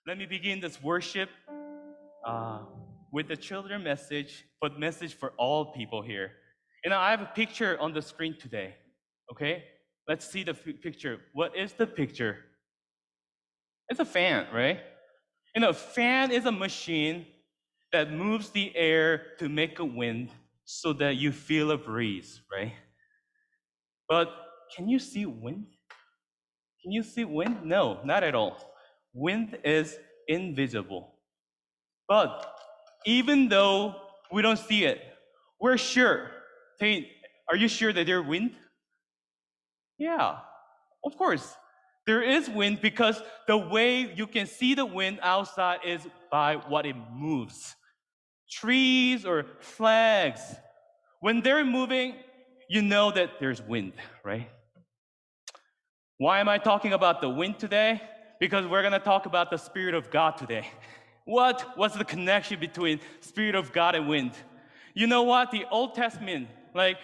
Let me begin this worship with the children message, but message for all people here. I have a picture on the screen today. Okay? Let's see the picture. What is the picture? It's a fan, right? A fan is a machine that moves the air to make a wind so that you feel a breeze, right? But can you see wind? Can you see wind? No, not at all. Wind is invisible. But even though we don't see it, we're sure. Hey, are you sure that there's wind? Yeah, of course. There is wind because the way you can see the wind outside is by what it moves. Trees or flags, when they're moving, you know that there's wind, right? Why am I talking about the wind today? Because we're going to talk about the Spirit of God today. What's the connection between Spirit of God and wind? You know what? The Old Testament, the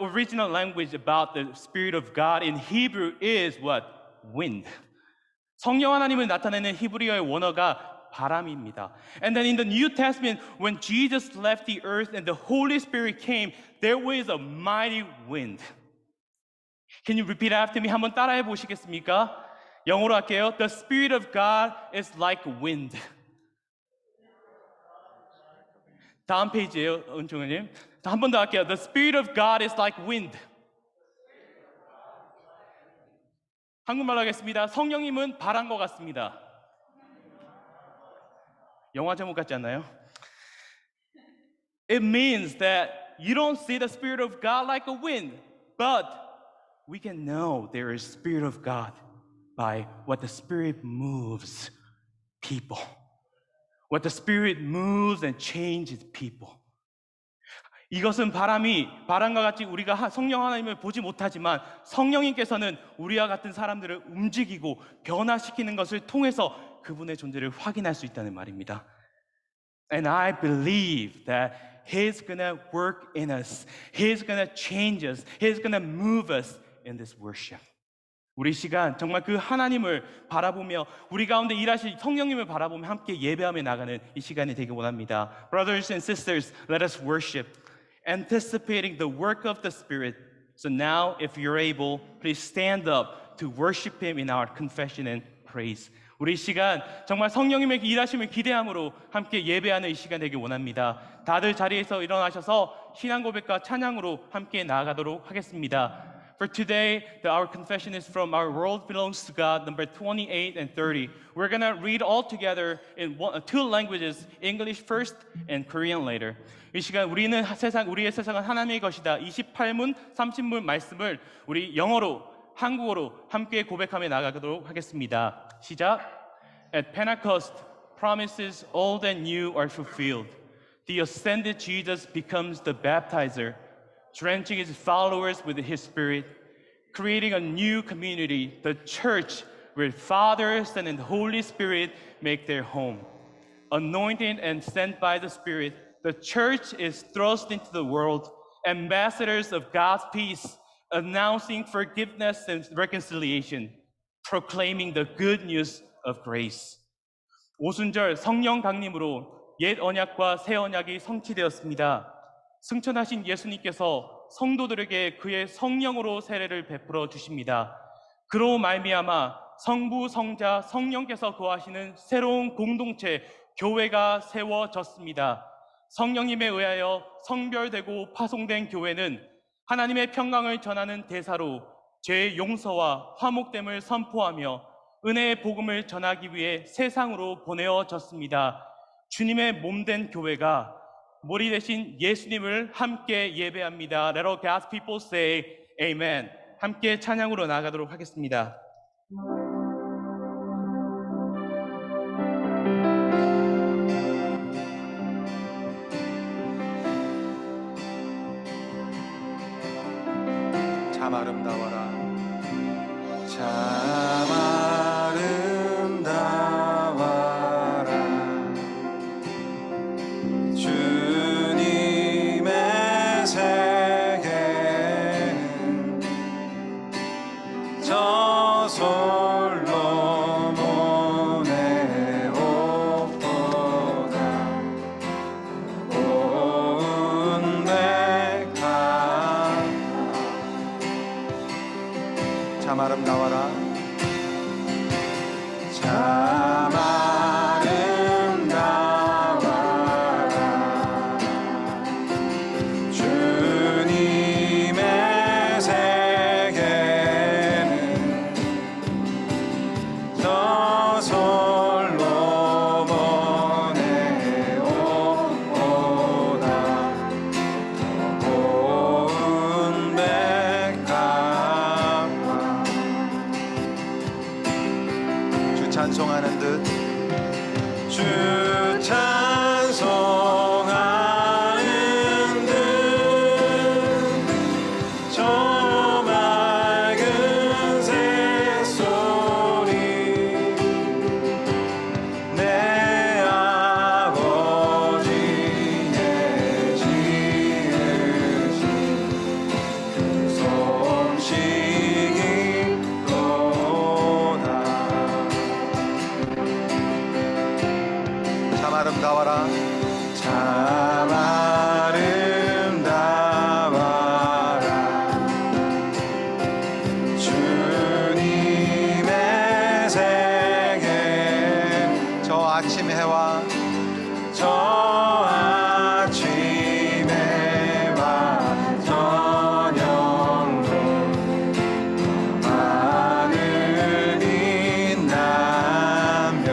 original language about the Spirit of God in Hebrew is what? Wind. 성령 하나님을 나타내는 히브리어의 원어가 바람입니다. And then in the New Testament, when Jesus left the earth and the Holy Spirit came, there was a mighty wind. Can you repeat after me? 한번 따라해 보시겠습니까? 영어로 할게요. The Spirit of God is like wind. 다음 페이지예요, 은총님. 한 번 더 할게요. The Spirit of God is like wind. 한국말로 하겠습니다. 성령님은 바람과 같습니다. 영화 제목 같지 않나요? It means that you don't see the Spirit of God like a wind, but we can know there is Spirit of God by what the Spirit moves people. What the Spirit moves and changes people. 이것은 바람과 같이 우리가 성령 하나님을 보지 못하지만 성령님께서는 우리와 같은 사람들을 움직이고 변화시키는 것을 통해서 그분의 존재를 확인할 수 있다는 말입니다. And I believe that He's gonna work in us. He's gonna change us. He's gonna move us in this worship. 우리 시간 정말 그 하나님을 바라보며 우리 가운데 일하실 성령님을 바라보며 함께 예배하며 나가는 이 시간이 되길 원합니다. Brothers and sisters, let us worship, anticipating the work of the Spirit. So now, if you're able, please stand up to worship Him in our confession and praise. 우리 시간 정말 성령님의 일하심을 기대함으로 함께 예배하는 이 시간 되길 원합니다. 다들 자리에서 일어나셔서 신앙 고백과 찬양으로 함께 나아가도록 하겠습니다. For today, our confession is from Our World Belongs to God, number 28 and 30. We're going to read all together in two languages, English first and Korean later. 이 시간 우리의 세상은 하나님의 것이다. 28문, 30문 말씀을 우리 영어로, 한국어로 함께 고백하며 나가도록 하겠습니다. 시작. At Pentecost, promises old and new are fulfilled. The ascended Jesus becomes the baptizer, drenching his followers with his Spirit, creating a new community, the church, where Father, Son, and Holy Spirit make their home. Anointed and sent by the Spirit, the church is thrust into the world, ambassadors of God's peace, announcing forgiveness and reconciliation, proclaiming the good news of grace. 오순절 성령 강림으로 옛 언약과 새 언약이 성취되었습니다. 승천하신 예수님께서 성도들에게 그의 성령으로 세례를 베풀어 주십니다. 그로 말미암아 성부, 성자, 성령께서 거하시는 새로운 공동체 교회가 세워졌습니다. 성령님에 의하여 성별되고 파송된 교회는 하나님의 평강을 전하는 대사로 죄의 용서와 화목됨을 선포하며 은혜의 복음을 전하기 위해 세상으로 보내어졌습니다. 주님의 몸된 교회가 머리 대신 예수님을 함께 예배합니다. Let all God's people say Amen. 함께 찬양으로 나가도록 하겠습니다. 참 아름다워라. 참 아름다워라. 주님의 세계는 저솔로 솔로몬의 옷보다 고운 백합화 주 찬송하는 듯 주 찬송하는 듯 저 맑은 새소리 내 아버지의 지으신 그 솜씨이로다 참 아름다워라 참 아름다워라 주님의 세계 저 아침 해와 저 아침 해와 저녁도 하늘이 빛나며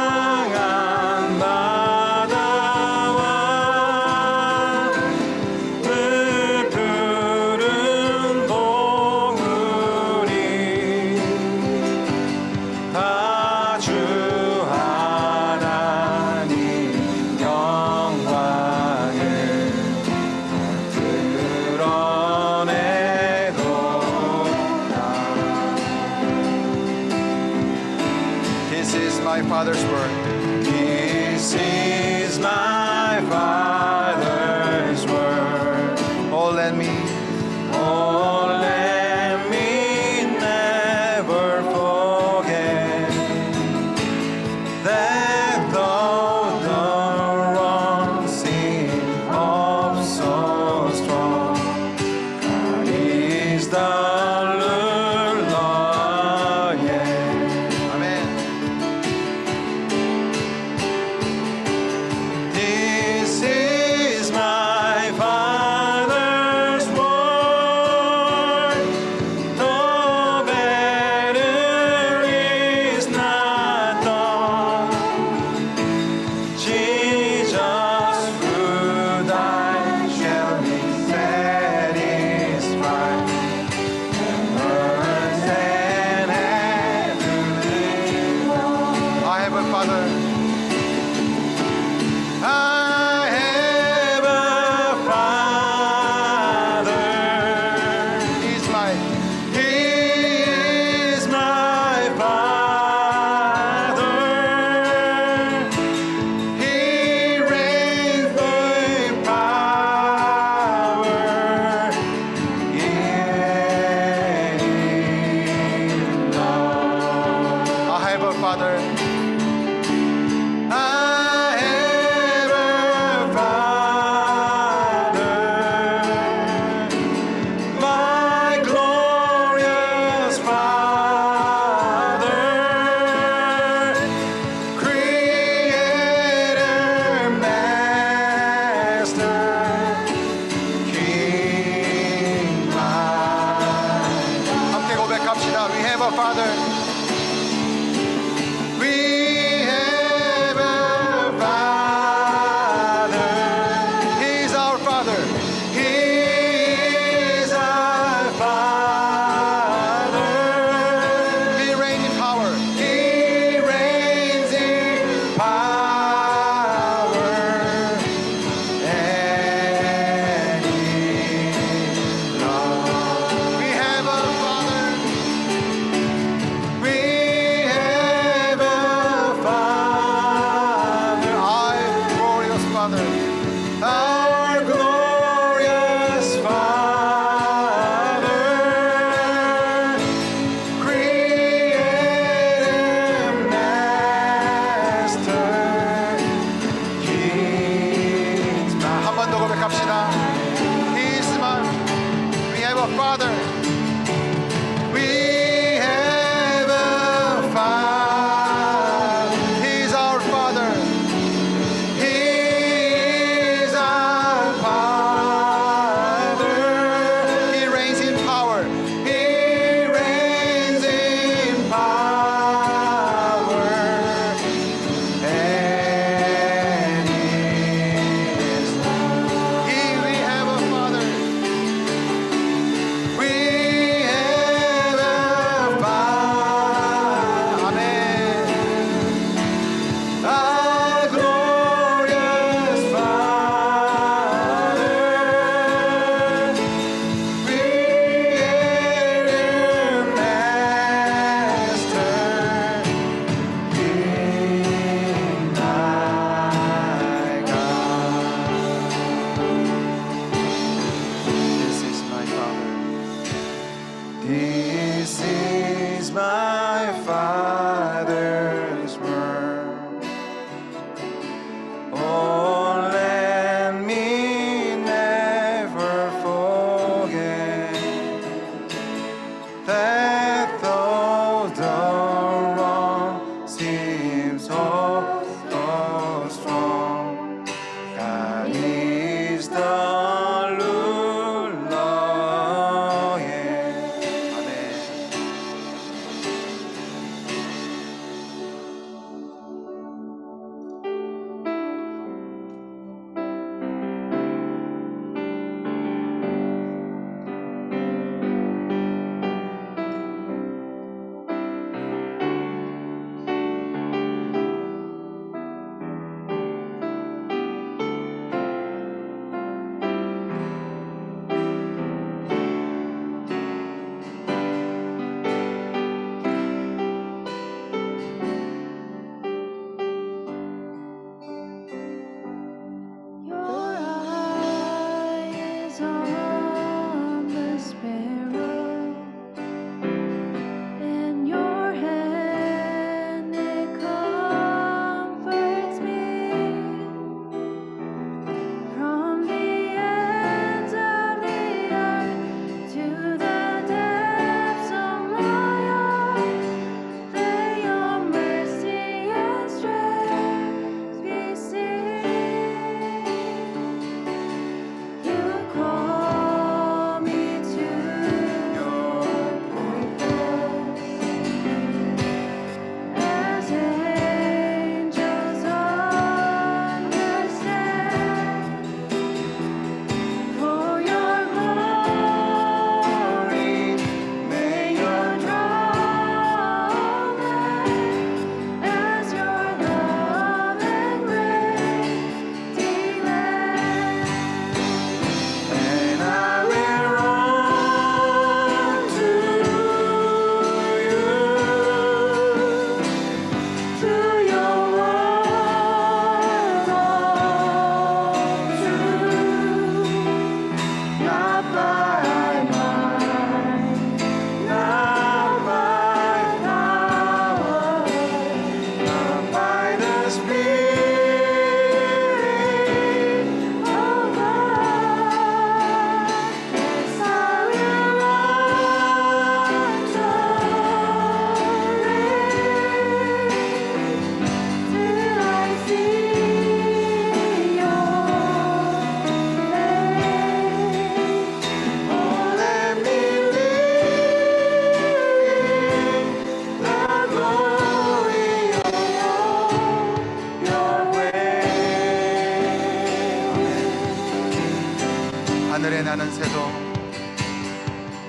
망망한 바다와 푸른 봉우리 다 주 하나님 영광을 드러내도다 This is my Father's word. This is my Father's word. Oh, let me never forget that though the wrong seem of so strong, God is the Lord, yeah. Amen. This is my Father's word. The battle is not done. Jesus, through thy shall be satisfied. Earth and heaven. I have a Father. I have a Father. He is my Father. He reigns by power in love. I have a Father. I have a Father, my glorious Father, Creator, Master, King mine. 함께 고백합시다. We have a Father. We have a Father. He's our Father. He's our Father. He reigns in power. He reigns in power and in love. We have a Father. We have a Father, our glorious Father, our glorious Father, Creator, Master, King. 한 번 더 고백합시다. He's my. We have a Father. We have a Father. He's our Father. He's our Father.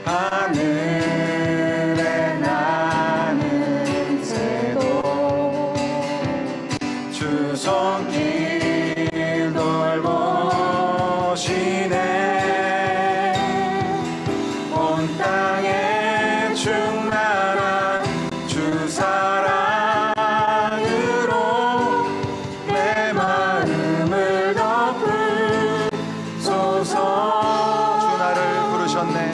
하늘에 나는 새도 주 손길 돌보시네. 온 땅에 충만한 주 사랑으로 내 마음을 덮으소서. 주 나를 부르셨네.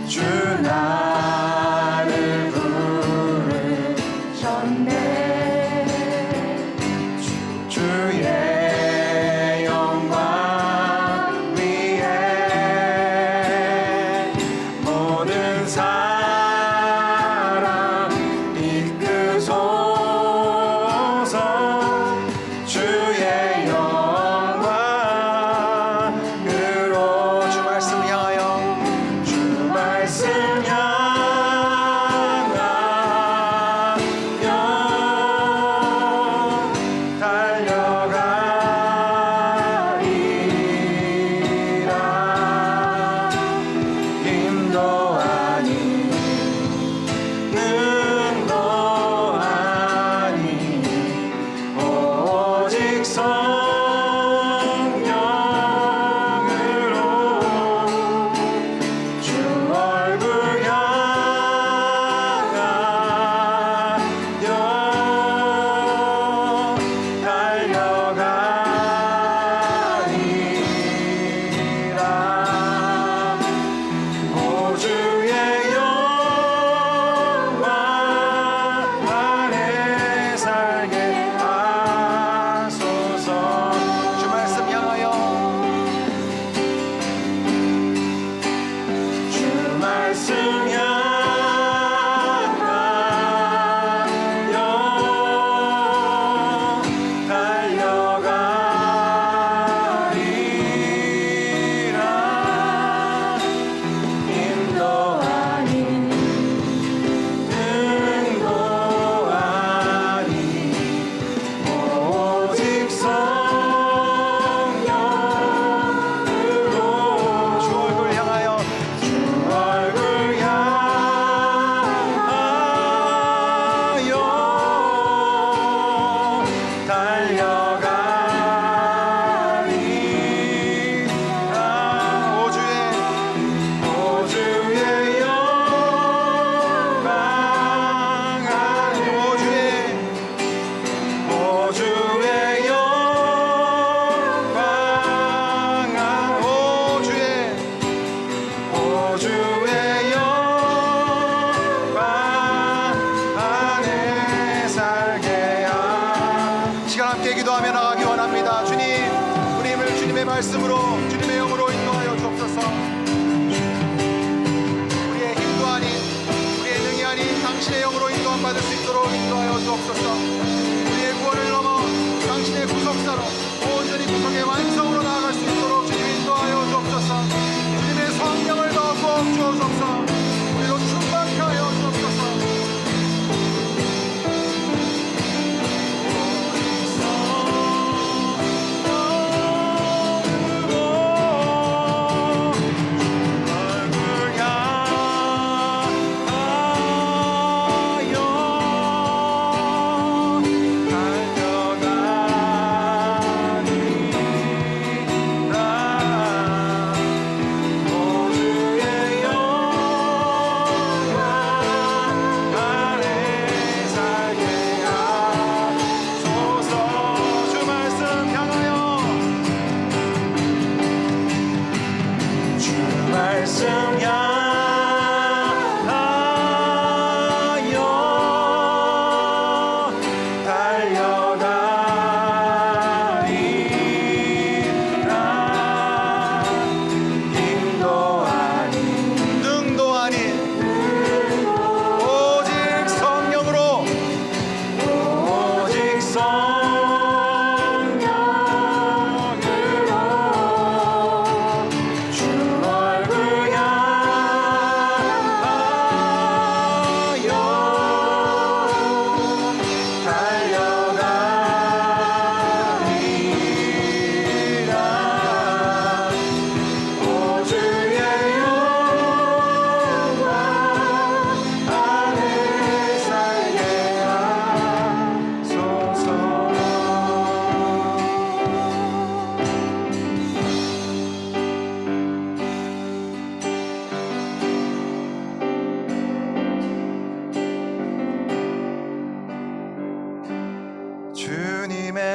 주 나를 부르셨네. 주의 영광 위에 모든 사람 이끄소서. 주의 영광으로 주 말씀 향하여 주 말씀 향하여 달려가리라. 힘도 아닌 능도 아닌 오직 성령으로 주 얼굴 향하여 달려가리라. 오 주의 영광 안에 살게 하소서. 주 말씀 향하여 주 말씀 향하여 달려가리라. 힘도 아닌 능도 아닌 오직 성령으로 주 얼굴 향하여 주 얼굴 향하여 달려가리라. 오 주의 오 주의 영광 안에 오 주의 오 주의 영광 안에 오 주의 오 주의 영광 안에 살게 시간 함께 기도하며 나가기 원합니다. 주님, 우리 힘을 주님의 말씀으로 주님의 영으로 인도하여 주옵소서. 우리의 힘도 아닌 우리의 능이 아닌 당신의 영으로 인도함 받을 수 있도록 인도하여 주옵소서. 우리의 구원을 넘어 당신의 구속사로 온전히 구속의 완성으로 나아갈 수 있도록 주님 인도하여 주옵소서. 주님의 성령을 더 부어 주옵소서. 우리로 충만케 하여 주옵소서.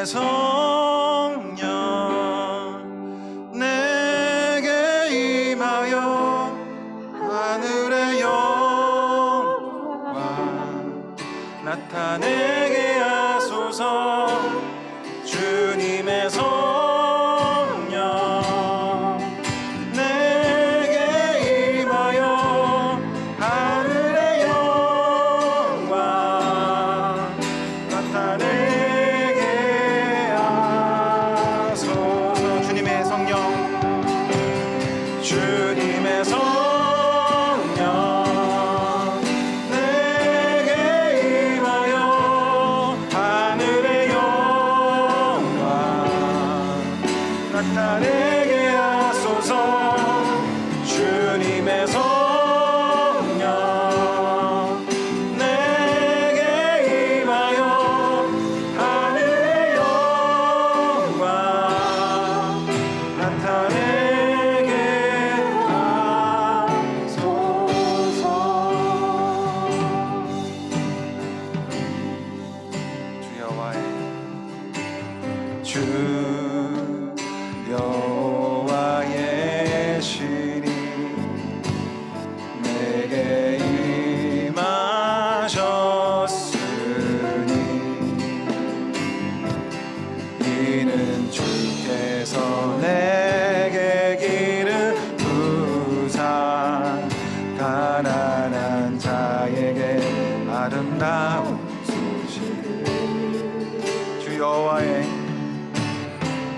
주님의 성령 내게 임하여 하늘의 영광 나타내게 하소서. 주님의 성령 내게 임하여 하늘의 영광 나타내게 하소서. 주님의 성령 주님의 성령 내게 임하여 하늘의 영광 나타내게 하소서. 주님의 성령 내게 임하여 하늘의 영광 나타내게 하소서. 주 여호와의 신이 내게 임하셨으니 이는 주께서 내게 기르사 가난한 자에게 아름다운 소식.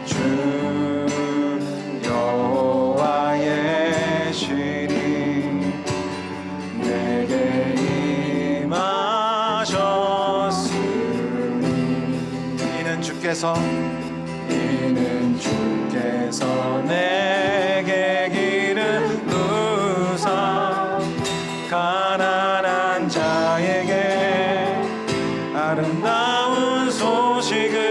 주 여호와의 신이 내게 임하셨으니 이는 주께서 내게 기르사 가난한 자에게 아름다운 소식을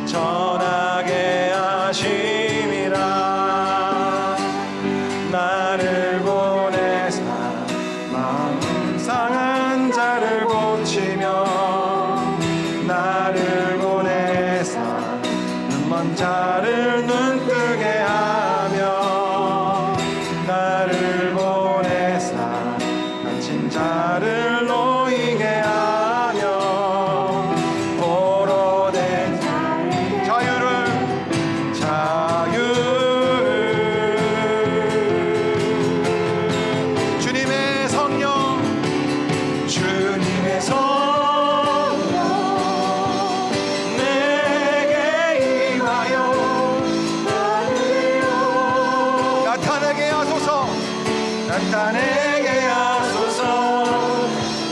전하게 하심이라. 나를 보내사 마음 상한 자를 고치며 나를 보내사 눈먼 자를 눈뜨게 하며 나를 보내사 다친 자를 놓이게 하며 포로된 자유를 주님의 성령 내게 임하여 나타내게 하소서.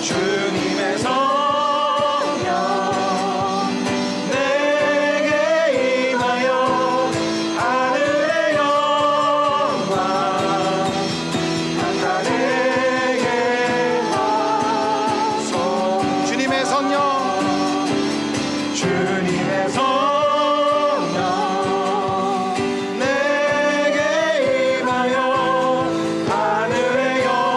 주님의 성령 내게 임하여 하늘의 영광 나타내게 하소서. 주님의 성령 내게 임하여 하늘의 영광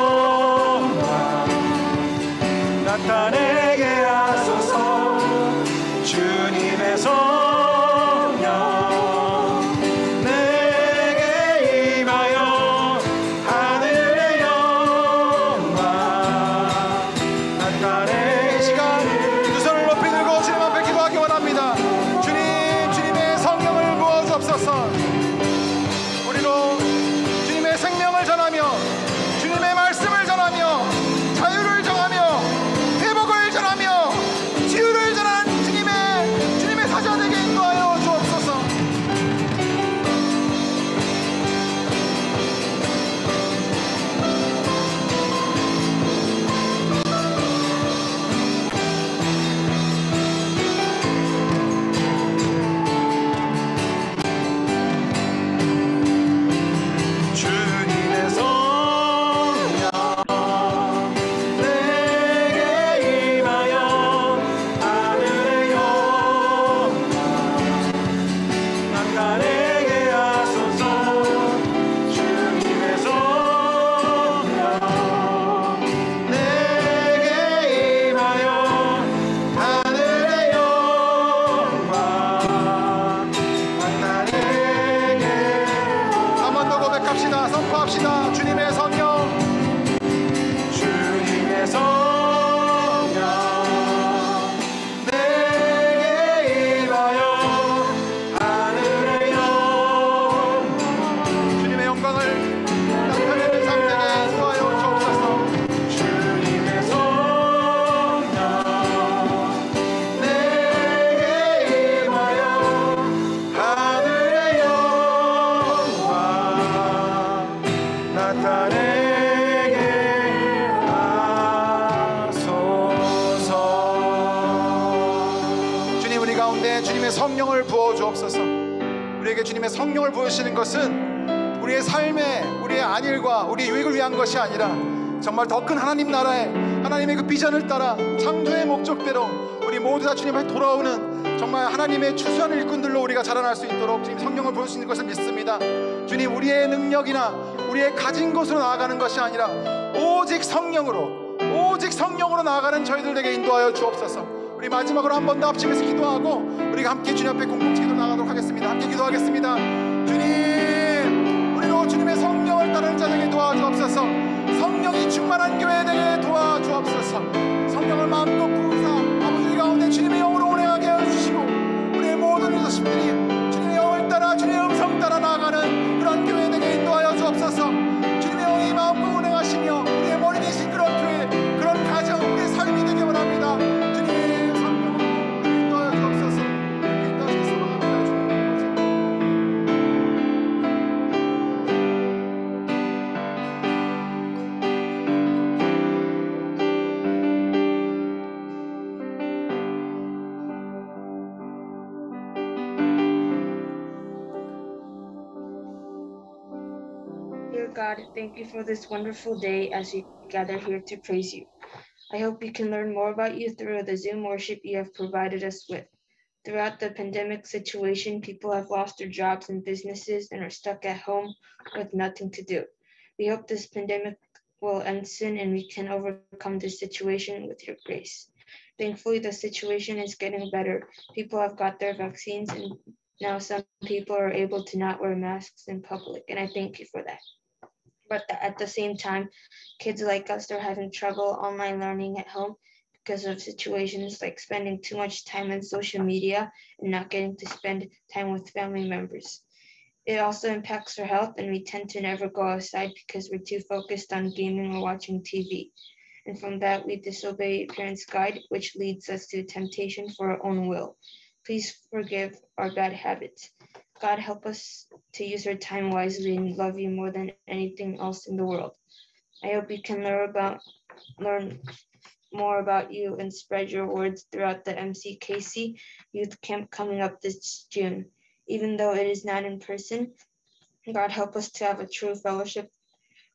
선포합시다. 선포합시다. 주님의 성령, 주님의 성령 내게 임하여 하늘의 영광 주님의 영광을 나타내는 삶 되게 인도하여 주옵소서. 주님의 성령 내게 임하여 하늘의 영광 나타내게 하소서. 주님, 우리 가운데 주님의 성령을 부어 주옵소서. 우리에게 주님의 성령을 부으시는 것은 우리의 삶에 우리의 안일과 우리의 유익을 위한 것이 아니라 정말 더 큰 하나님 나라의 하나님의 그 비전을 따라 창조의 목적대로 우리 모두 다 주님 앞에 돌아오는 정말 하나님의 추수한 일꾼들로 우리가 자라날 수 있도록 주님 성령을 부으시는 것을 믿습니다. 주님, 우리의 능력이나 우리의 가진 것으로 나아가는 것이 아니라 오직 성령으로 나아가는 저희들에게 인도하여 주옵소서. 우리 마지막으로 한 번 더 합심해서 기도하고 우리가 함께 주님 앞에 공동체 기도 나가도록 하겠습니다. 함께 기도하겠습니다. 주님, 우리로 주님의 성령을 따르는 자에게 도와주옵소서. 성령이 충만한 교회 되게 도와주옵소서. 성령을 마음껏 부으사 아버지 가운데 주님의 영으로 운행하게 해주시고 우리의 모든 리더십들이 주님의 영을 따라 주님의 음성 따라 나아가는 그런 교회 되게 인도하여 주옵소서. 주님의 영이 마음껏 운행하시며 우리의 머리 대신 그런 교회, 그런 가정, 우리의 삶이 되게 원합니다. 주님의 성령으로 인도하여 주옵소서. 인도하셔서 나갑니다. Dear God, thank you for this wonderful day as we gather here to praise you. I hope we can learn more about you through the Zoom worship you have provided us with. Throughout the pandemic situation, people have lost their jobs and businesses and are stuck at home with nothing to do. We hope this pandemic will end soon and we can overcome this situation with your grace. Thankfully, the situation is getting better. People have got their vaccines and now some people are able to not wear masks in public, and I thank you for that. But at the same time, kids like us are having trouble online learning at home because of situations like spending too much time on social media and not getting to spend time with family members. It also impacts our health, and we tend to never go outside because we're too focused on gaming or watching TV. And from that, we disobey parents' guide, which leads us to temptation for our own will. Please forgive our bad habits. God, help us to use our time wisely and love you more than anything else in the world. I hope we can learn more about you and spread your words throughout the MCKC Youth Camp coming up this June. Even though it is not in person, God, help us to have a true fellowship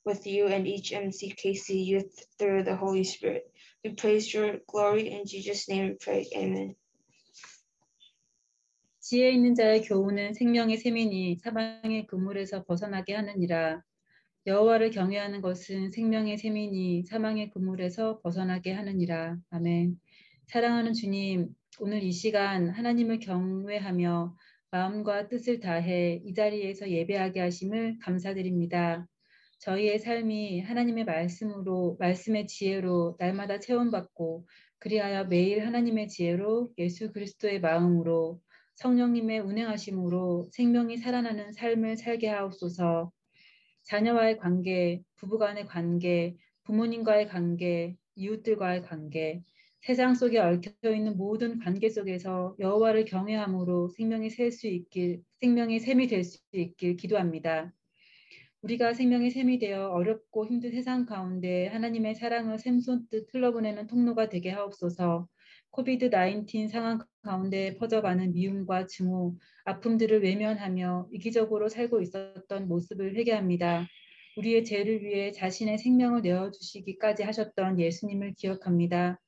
with you and each MCKC youth through the Holy Spirit. We praise your glory. In Jesus' name we pray. Amen. 지혜 있는 자의 교훈은 생명의 샘이니 사방의 그물에서 벗어나게 하느니라. 여호와를 경외하는 것은 생명의 샘이니 사망의 그물에서 벗어나게 하느니라. 아멘. 사랑하는 주님, 오늘 이 시간 하나님을 경외하며 마음과 뜻을 다해 이 자리에서 예배하게 하심을 감사드립니다. 저희의 삶이 하나님의 말씀의 지혜로 날마다 체험받고 그리하여 매일 하나님의 지혜로 예수 그리스도의 마음으로 성령님의 운행하심으로 생명이 살아나는 삶을 살게 하옵소서. 자녀와의 관계, 부부간의 관계, 부모님과의 관계, 이웃들과의 관계, 세상 속에 얽혀있는 모든 관계 속에서 여호와를 경외함으로 생명이 샘이 될 수 있길 기도합니다. 우리가 생명의 샘이 되어 어렵고 힘든 세상 가운데 하나님의 사랑을 샘솟듯 흘러보내는 통로가 되게 하옵소서. 코비드-19 상황 가운데 퍼져가는 미움과 증오, 아픔들을 외면하며 이기적으로 살고 있었던 모습을 회개합니다. 우리의 죄를 위해 자신의 생명을 내어주시기까지 하셨던 예수님을 기억합니다.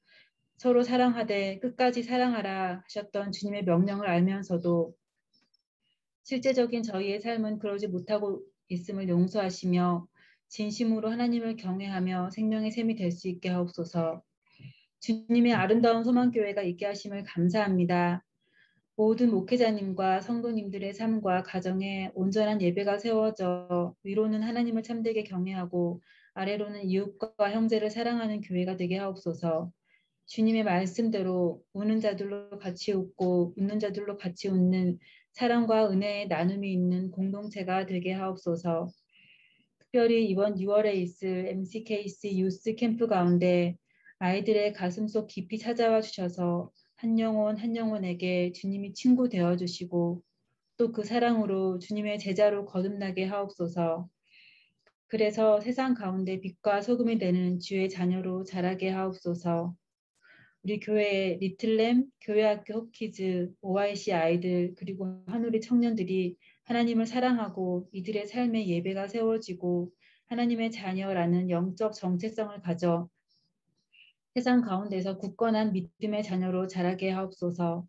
서로 사랑하되 끝까지 사랑하라 하셨던 주님의 명령을 알면서도 실제적인 저희의 삶은 그러지 못하고 있음을 용서하시며 진심으로 하나님을 경외하며 생명의 샘이 될 수 있게 하옵소서. 주님의 아름다운 소망교회가 있게 하심을 감사합니다. 모든 목회자님과 성도님들의 삶과 가정에 온전한 예배가 세워져 위로는 하나님을 참되게 경외하고 아래로는 이웃과 형제를 사랑하는 교회가 되게 하옵소서. 주님의 말씀대로 우는 자들로 같이 웃고 웃는 자들로 같이 웃는 사랑과 은혜의 나눔이 있는 공동체가 되게 하옵소서. 특별히 이번 6월에 있을 MCKC 유스 캠프 가운데 아이들의 가슴속 깊이 찾아와 주셔서 한 영혼 한 영혼에게 주님이 친구 되어 주시고 또 그 사랑으로 주님의 제자로 거듭나게 하옵소서. 그래서 세상 가운데 빛과 소금이 되는 주의 자녀로 자라게 하옵소서. 우리 교회의 리틀램, 교회학교 홉키즈, OIC 아이들 그리고 한우리 청년들이 하나님을 사랑하고 이들의 삶에 예배가 세워지고 하나님의 자녀라는 영적 정체성을 가져 세상 가운데서 굳건한 믿음의 자녀로 자라게 하옵소서.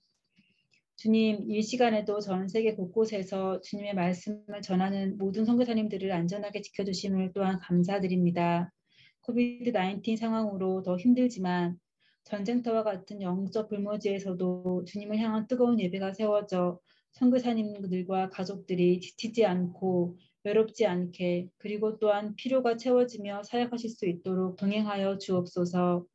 주님, 이 시간에도 전 세계 곳곳에서 주님의 말씀을 전하는 모든 선교사님들을 안전하게 지켜주심을 또한 감사드립니다. 코비드-19 상황으로 더 힘들지만 전쟁터와 같은 영적 불모지에서도 주님을 향한 뜨거운 예배가 세워져 선교사님들과 가족들이 지치지 않고 외롭지 않게 그리고 또한 필요가 채워지며 사역하실 수 있도록 동행하여 주옵소서.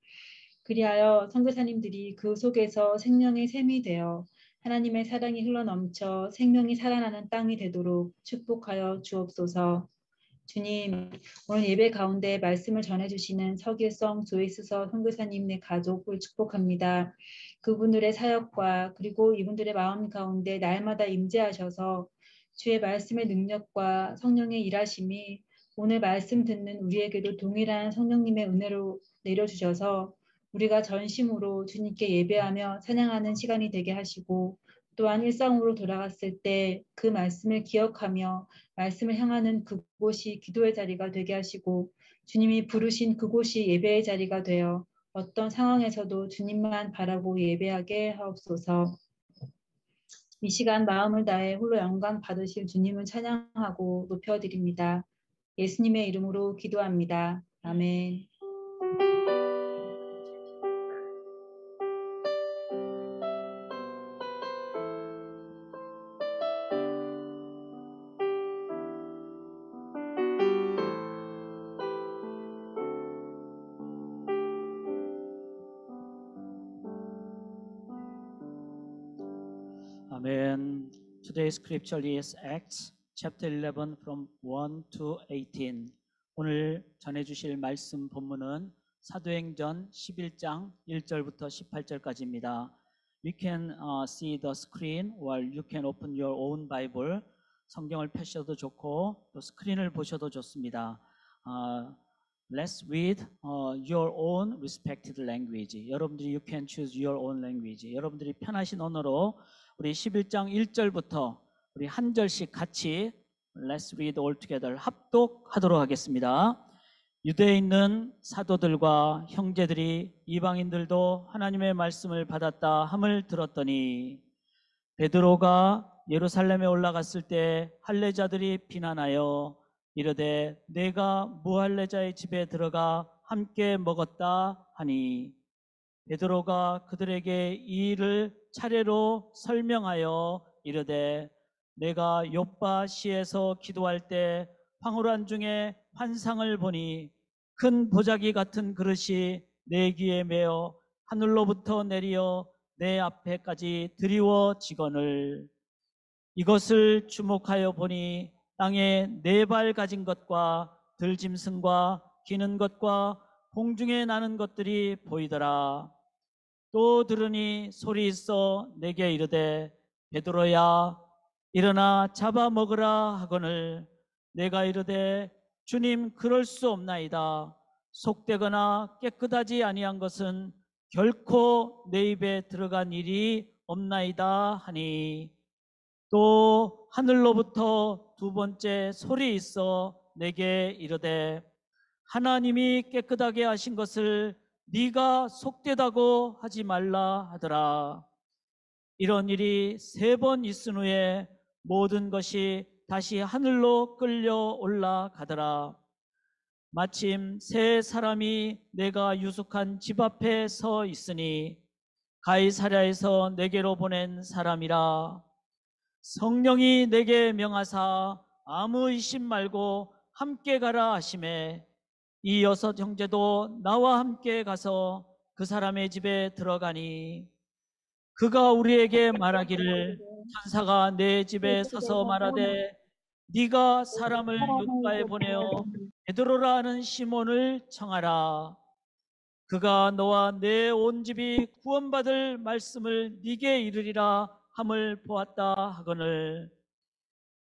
그리하여 선교사님들이 그 속에서 생명의 샘이 되어 하나님의 사랑이 흘러넘쳐 생명이 살아나는 땅이 되도록 축복하여 주옵소서. 주님, 오늘 예배 가운데 말씀을 전해주시는 서길성 조이스서 선교사님의 가족을 축복합니다. 그분들의 사역과 그리고 이분들의 마음 가운데 날마다 임재하셔서 주의 말씀의 능력과 성령의 일하심이 오늘 말씀 듣는 우리에게도 동일한 성령님의 은혜로 내려주셔서 우리가 전심으로 주님께 예배하며 찬양하는 시간이 되게 하시고 또한 일상으로 돌아갔을 때 그 말씀을 기억하며 말씀을 향하는 그곳이 기도의 자리가 되게 하시고 주님이 부르신 그곳이 예배의 자리가 되어 어떤 상황에서도 주님만 바라고 예배하게 하옵소서. 이 시간 마음을 다해 홀로 영광 받으실 주님을 찬양하고 높여드립니다. 예수님의 이름으로 기도합니다. 아멘. Amen. Today's scripture is Acts chapter 11 from 1 to 18. 오늘 전해 주실 말씀 본문은 사도행전 11장 1절부터 18절까지입니다. You can see the screen or you can open your own Bible. 성경을 펴셔도 좋고 또 스크린을 보셔도 좋습니다. Let's read your own respected language. 여러분들이 you can choose your own language. 여러분들이 편하신 언어로 우리 11장 1절부터 우리 한 절씩 같이 Let's read all together 합독하도록 하겠습니다. 유대에 있는 사도들과 형제들이 이방인들도 하나님의 말씀을 받았다 함을 들었더니 베드로가 예루살렘에 올라갔을 때 할례자들이 비난하여 이르되 내가 무할례자의 집에 들어가 함께 먹었다 하니 베드로가 그들에게 이 일을 차례로 설명하여 이르되 내가 욥바 시에서 기도할 때 황홀한 중에 환상을 보니 큰 보자기 같은 그릇이 내 귀에 매어 하늘로부터 내리어 내 앞에까지 드리워지거늘 이것을 주목하여 보니 땅에 4발 가진 것과 들짐승과 기는 것과 공중에 나는 것들이 보이더라. 또 들으니 소리 있어 내게 이르되 베드로야 일어나 잡아먹으라 하거늘 내가 이르되 주님 그럴 수 없나이다. 속되거나 깨끗하지 아니한 것은 결코 내 입에 들어간 일이 없나이다 하니 또 하늘로부터 2번째 소리 있어 내게 이르되 하나님이 깨끗하게 하신 것을 네가 속되다고 하지 말라 하더라. 이런 일이 3번 있은 후에 모든 것이 다시 하늘로 끌려 올라가더라. 마침 3 사람이 내가 유숙한 집 앞에 서 있으니 가이사랴에서 내게로 보낸 사람이라. 성령이 내게 명하사 아무 의심 말고 함께 가라 하시매 이 6 형제도 나와 함께 가서 그 사람의 집에 들어가니 그가 우리에게 말하기를 천사가 내 집에 서서 말하되 네가 사람을 요빠에 보내어 베드로라 하는 시몬을 청하라. 그가 너와 내 온 집이 구원받을 말씀을 네게 이르리라 함을 보았다 하거늘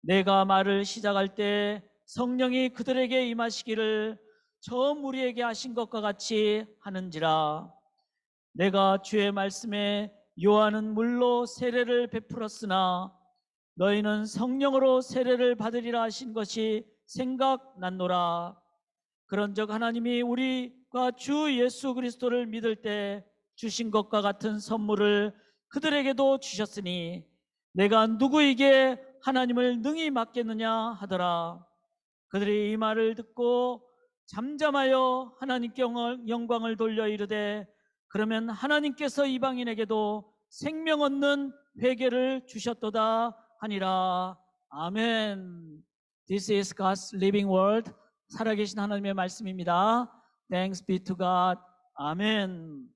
내가 말을 시작할 때 성령이 그들에게 임하시기를 처음 우리에게 하신 것과 같이 하는지라. 내가 주의 말씀에 요한은 물로 세례를 베풀었으나 너희는 성령으로 세례를 받으리라 하신 것이 생각났노라. 그런즉 하나님이 우리가 주 예수 그리스도를 믿을 때 주신 것과 같은 선물을 그들에게도 주셨으니 내가 누구에게 하나님을 능히 맡겠느냐 하더라. 그들이 이 말을 듣고 잠잠하여 하나님께 영광을 돌려 이르되 그러면 하나님께서 이방인에게도 생명 얻는 회개를 주셨도다 하니라. 아멘. This is God's living word. 살아계신 하나님의 말씀입니다. Thanks be to God. 아멘.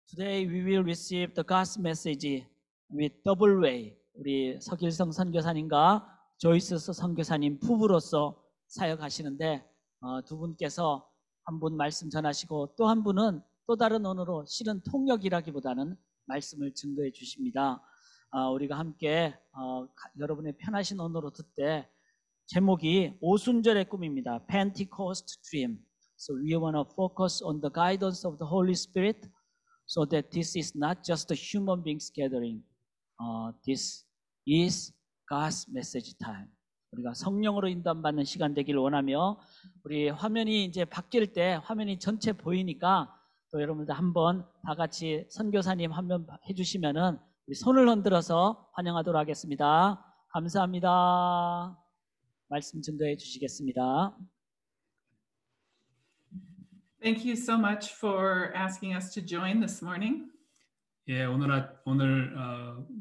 Today we will receive the God's message with double way. 우리 석일성 선교사님과 조이스 선교사님 부부로서 사역하시는데 두 분께서 한 분 말씀 전하시고 또 한 분은 또 다른 언어로 실은 통역이라기보다는 말씀을 증거해 주십니다. 우리가 함께 여러분의 편하신 언어로 듣되 제목이 오순절의 꿈입니다. Pentecost Dream. So we want to focus on the guidance of the Holy Spirit so that this is not just a human beings gathering. This is God's message time. 우리가 성령으로 인도받는 시간 되기를 원하며 우리 화면이 이제 바뀔 때 화면이 전체 보이니까 또 여러분들 한번 다 같이 선교사님 화면 해주시면은 우리 손을 흔들어서 환영하도록 하겠습니다. 감사합니다. 말씀 증거해 주시겠습니다. Thank you so much for asking us to join this morning. 예, 오늘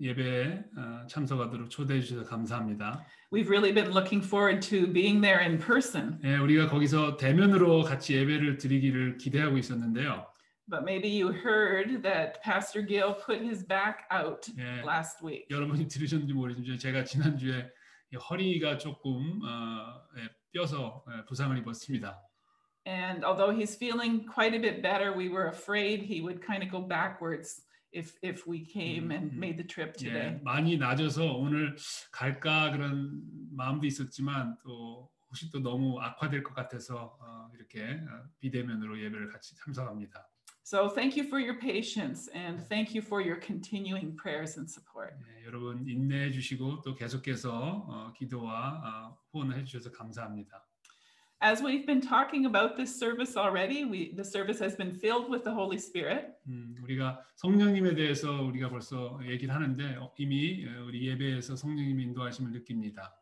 예배에 참석하도록 초대해 주셔서 감사합니다. We've really been looking forward to being there in person, 예, 우리가 거기서 대면으로 같이 예배를 드리기를 기대하고 있었는데요. but maybe you heard that Pastor Gil put his back out 예, last week. 여러분이 들으셨는지 모르지만 제가 지난주에 허리가 조금 뼈서 부상을 입었습니다. And although he's feeling quite a bit better, we were afraid he would kind of go backwards if we came and made the trip today. 예, 많이 낮아서 오늘 갈까 그런 마음도 있었지만 또 혹시 또 너무 악화될 것 같아서 이렇게 비대면으로 예배를 같이 참석합니다. So thank you for your patience and thank you for your continuing prayers and support. 예, 여러분 인내해 주시고 또 계속해서 기도와 후원을 해주셔서 감사합니다. As we've been talking about this service already, the service has been filled with the Holy Spirit. 우리가 성령님에 대해서 우리가 벌써 얘기를 하는데 이미 우리 예배에서 성령님의 인도하심을 느낍니다.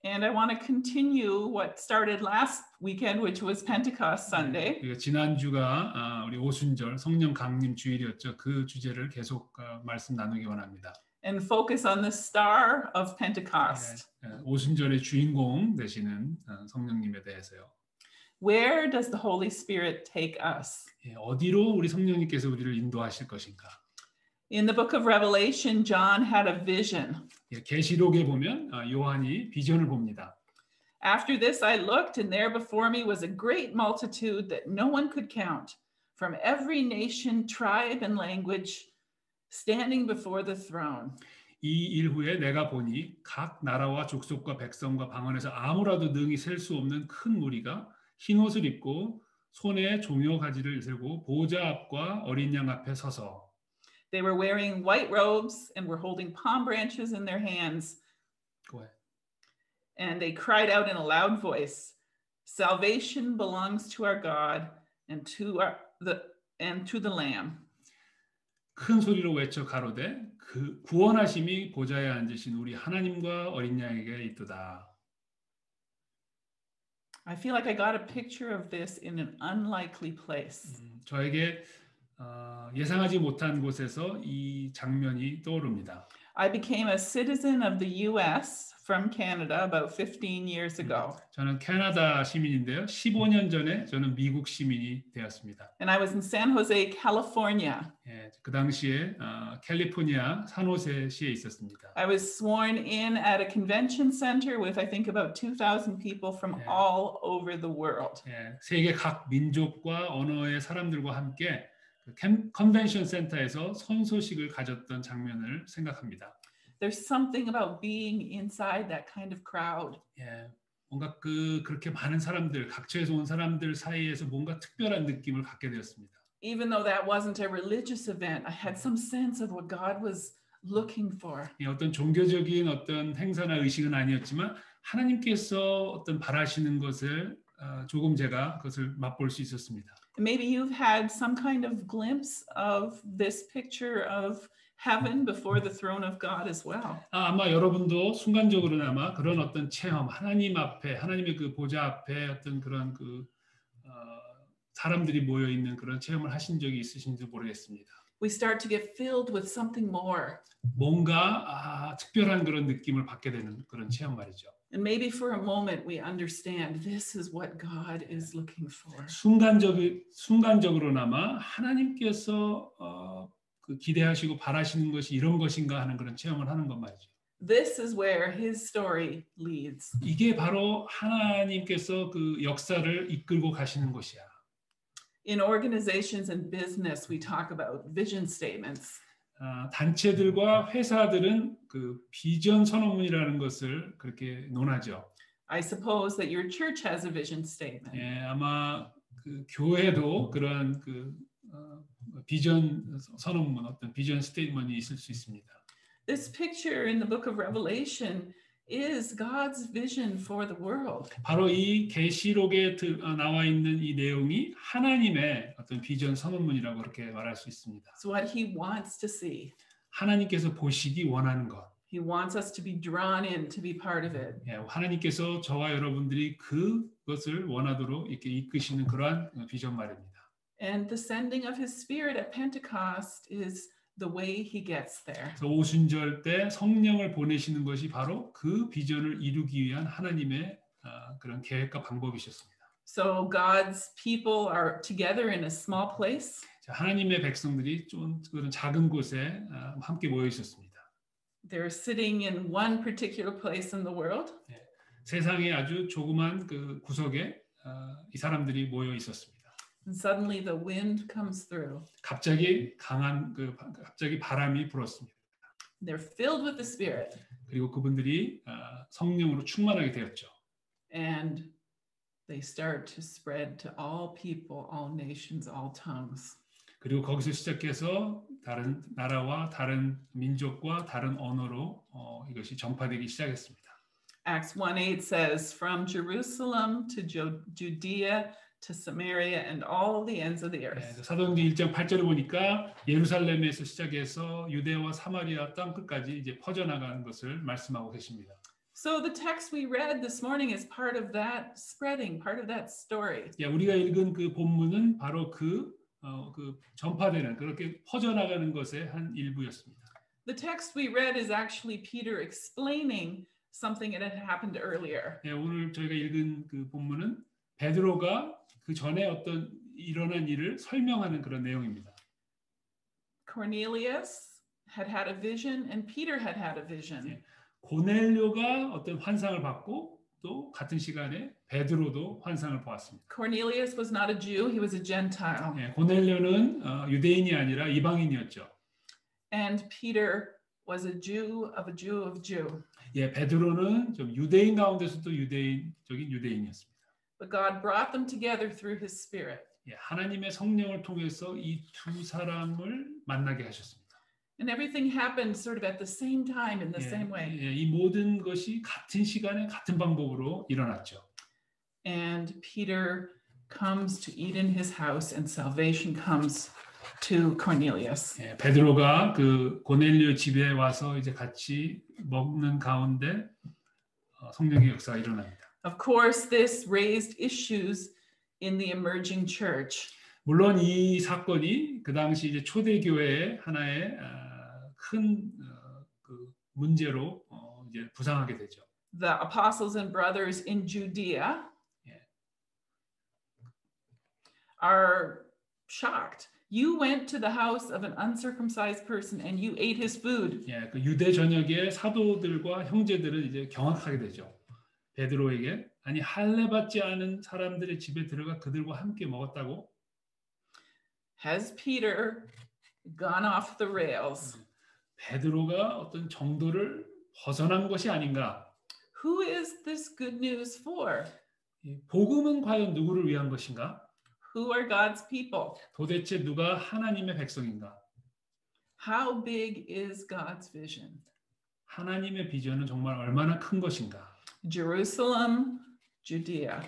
And I want to continue what started last weekend, which was Pentecost Sunday. 우리가 지난주가 우리 오순절 성령 강림 주일이었죠. 그 주제를 계속 말씀 나누기 원합니다. And focus on the star of Pentecost. 오순절의 주인공 되시는 성령님에 대해서요. Where does the Holy Spirit take us? 어디로 우리 성령님께서 우리를 인도하실 것인가? In the book of Revelation, John had a vision. 계시록에 보면 요한이 비전을 봅니다. After this I looked, and there before me was a great multitude that no one could count, from every nation, tribe, and language, standing before the throne. 이 일 후에 내가 보니 각 나라와 족속과 백성과 방언에서 아무라도 능히 셀 수 없는 큰 무리가 흰 옷을 입고 손에 종려 가지를 들고 보좌 앞과 어린 양 앞에 서서 They were wearing white robes and were holding palm branches in their hands. Go ahead. And they cried out in a loud voice, "Salvation belongs to our God and to the Lamb." 큰 소리로 외쳐 가로되 그 구원하심이 보좌에 앉으신 우리 하나님과 어린 양에게 있도다. I feel like I got a picture of this in an unlikely place. 저에게 예상하지 못한 곳에서 이 장면이 떠오릅니다. I became a citizen of the US from Canada about 15 years ago. 저는 캐나다 시민인데요. 15년 전에 저는 미국 시민이 되었습니다. And I was in San Jose, California. 예, 그 당시에 캘리포니아 산호세시에 있었습니다. I was sworn in at a convention center with I think about 2,000 people from Yeah. all over the world. 예, 세계 각 민족과 언어의 사람들과 함께 그 컨벤션 센터에서 선소식을 가졌던 장면을 생각합니다. There's something about being inside that kind of crowd. 예, 뭔가 그렇게 많은 사람들, 각처에서 온 사람들 사이에서 뭔가 특별한 느낌을 갖게 되었습니다. Even though that wasn't a religious event, I had some sense of what God was looking for. 예, 어떤 종교적인 어떤 행사나 의식은 아니었지만 하나님께서 어떤 바라시는 것을 조금 제가 그것을 맛볼 수 있었습니다. Maybe you've had some kind of glimpse of this picture of heaven before the throne of God as well. 아마 여러분도 순간적으로나마 그런 어떤 체험, 하나님 앞에, 하나님의 그 보좌 앞에 어떤 그런 사람들이 모여 있는 그런 체험을 하신 적이 있으신지 모르겠습니다. We start to get filled with something more. 뭔가 특별한 그런 느낌을 받게 되는 그런 체험 말이죠. And maybe for a moment we understand this is what God is looking for. 순간적으로나마 하나님께서 그 기대하시고 바라시는 것이 이런 것인가 하는 그런 체험을 하는 것 말이죠. This is where his story leads. 이게 바로 하나님께서 그 역사를 이끌고 가시는 것이야. In organizations and business, we talk about vision statements. 단체들과 회사들은 그 비전 선언문이라는 것을 그렇게 논하죠. I suppose that your church has a vision statement. 예, 아마 그 교회도 그런 그 비전 선언문, 어떤 비전 스테이트먼이 있을 수 있습니다. This picture in the book of Revelation is God's vision for the world. 바로 이 계시록에 나와 있는 이 내용이 하나님의 어떤 비전 선언문이라고 그렇게 말할 수 있습니다. It's what he wants to see. 하나님께서 보시기 원하는 것. He wants us to be drawn in to be part of it. 예, 하나님께서 저와 여러분들이 그것을 원하도록 이렇게 이끄시는 그러한 비전 말입니다. And the sending of his spirit at Pentecost is the way he gets there. 그래서 오순절 때 성령을 보내시는 것이 바로 그 비전을 이루기 위한 하나님의 그런 계획과 방법이셨습니다. So God's people are together in a small place. 하나님의 백성들이 좀 그런 작은 곳에 함께 모여 있었습니다. They're sitting in one particular place in the world. 세상의 아주 조그만 그 구석에 이 사람들이 모여 있었습니다. And suddenly the wind comes through. 갑자기 갑자기 바람이 불었습니다. They're filled with the Spirit. 그리고 그분들이 성령으로 충만하게 되었죠. And they start to spread to all people, all nations, all tongues. 그리고 거기서 시작해서 다른 나라와 다른 민족과 다른 언어로 이것이 전파되기 시작했습니다. Acts 1:8 says, "From Jerusalem to Judea to Samaria and all the ends of the earth." 사도행전 1장 8절을 보니까 예루살렘에서 시작해서 유대와 사마리아 땅 끝까지 이제 퍼져나가는 것을 말씀하고 계십니다. So the text we read this morning is part of that spreading, part of that story. 우리가 읽은 그 본문은 바로 그 전파되는 그렇게 퍼져나가는 것의 한 일부였습니다. The text we read is actually Peter explaining something that had happened earlier. 오늘 저희가 읽은 그 본문은 베드로가 그 전에 어떤 일어난 일을 설명하는 그런 내용입니다. Cornelius had had a vision and Peter had had a vision. 고넬료가 어떤 환상을 받고 또 같은 시간에 베드로도 환상을 보았습니다. Cornelius was not a Jew, he was a Gentile. 고넬료는 유대인이 아니라 이방인이었죠. And Peter was a Jew of a Jew of Jew. 베드로는 좀 유대인 가운데서도 유대인적인 유대인이었습니다. But God brought them together through his spirit. 하나님의 성령을 통해서 이 두 사람을 만나게 하셨습니다. And everything happened sort of at the same time in the same way. 이 모든 것이 같은 시간에 같은 방법으로 일어났죠. And Peter comes to eat in his house and salvation comes to Cornelius. 베드로가 그 고넬료 집에 와서 이제 같이 먹는 가운데 성령의 역사가 일어납니다. Of course, this raised issues in the emerging church. 물론 이 사건이 그 당시 이제 초대교회의 하나의 큰 그 문제로 이제 부상하게 되죠. The apostles and brothers in Judea are shocked. You went to the house of an uncircumcised person and you ate his food. 예, 그 유대 전역의 사도들과 형제들은 이제 경악하게 되죠. 베드로에게 아니 할례 받지 않은 사람들의 집에 들어가 그들과 함께 먹었다고? Has Peter gone off the rails? 베드로가 어떤 정도를 벗어난 것이 아닌가? Who is this good news for? 이 복음은 과연 누구를 위한 것인가? Who are God's people? 도대체 누가 하나님의 백성인가? How big is God's vision? 하나님의 비전은 정말 얼마나 큰 것인가? Jerusalem, Judea.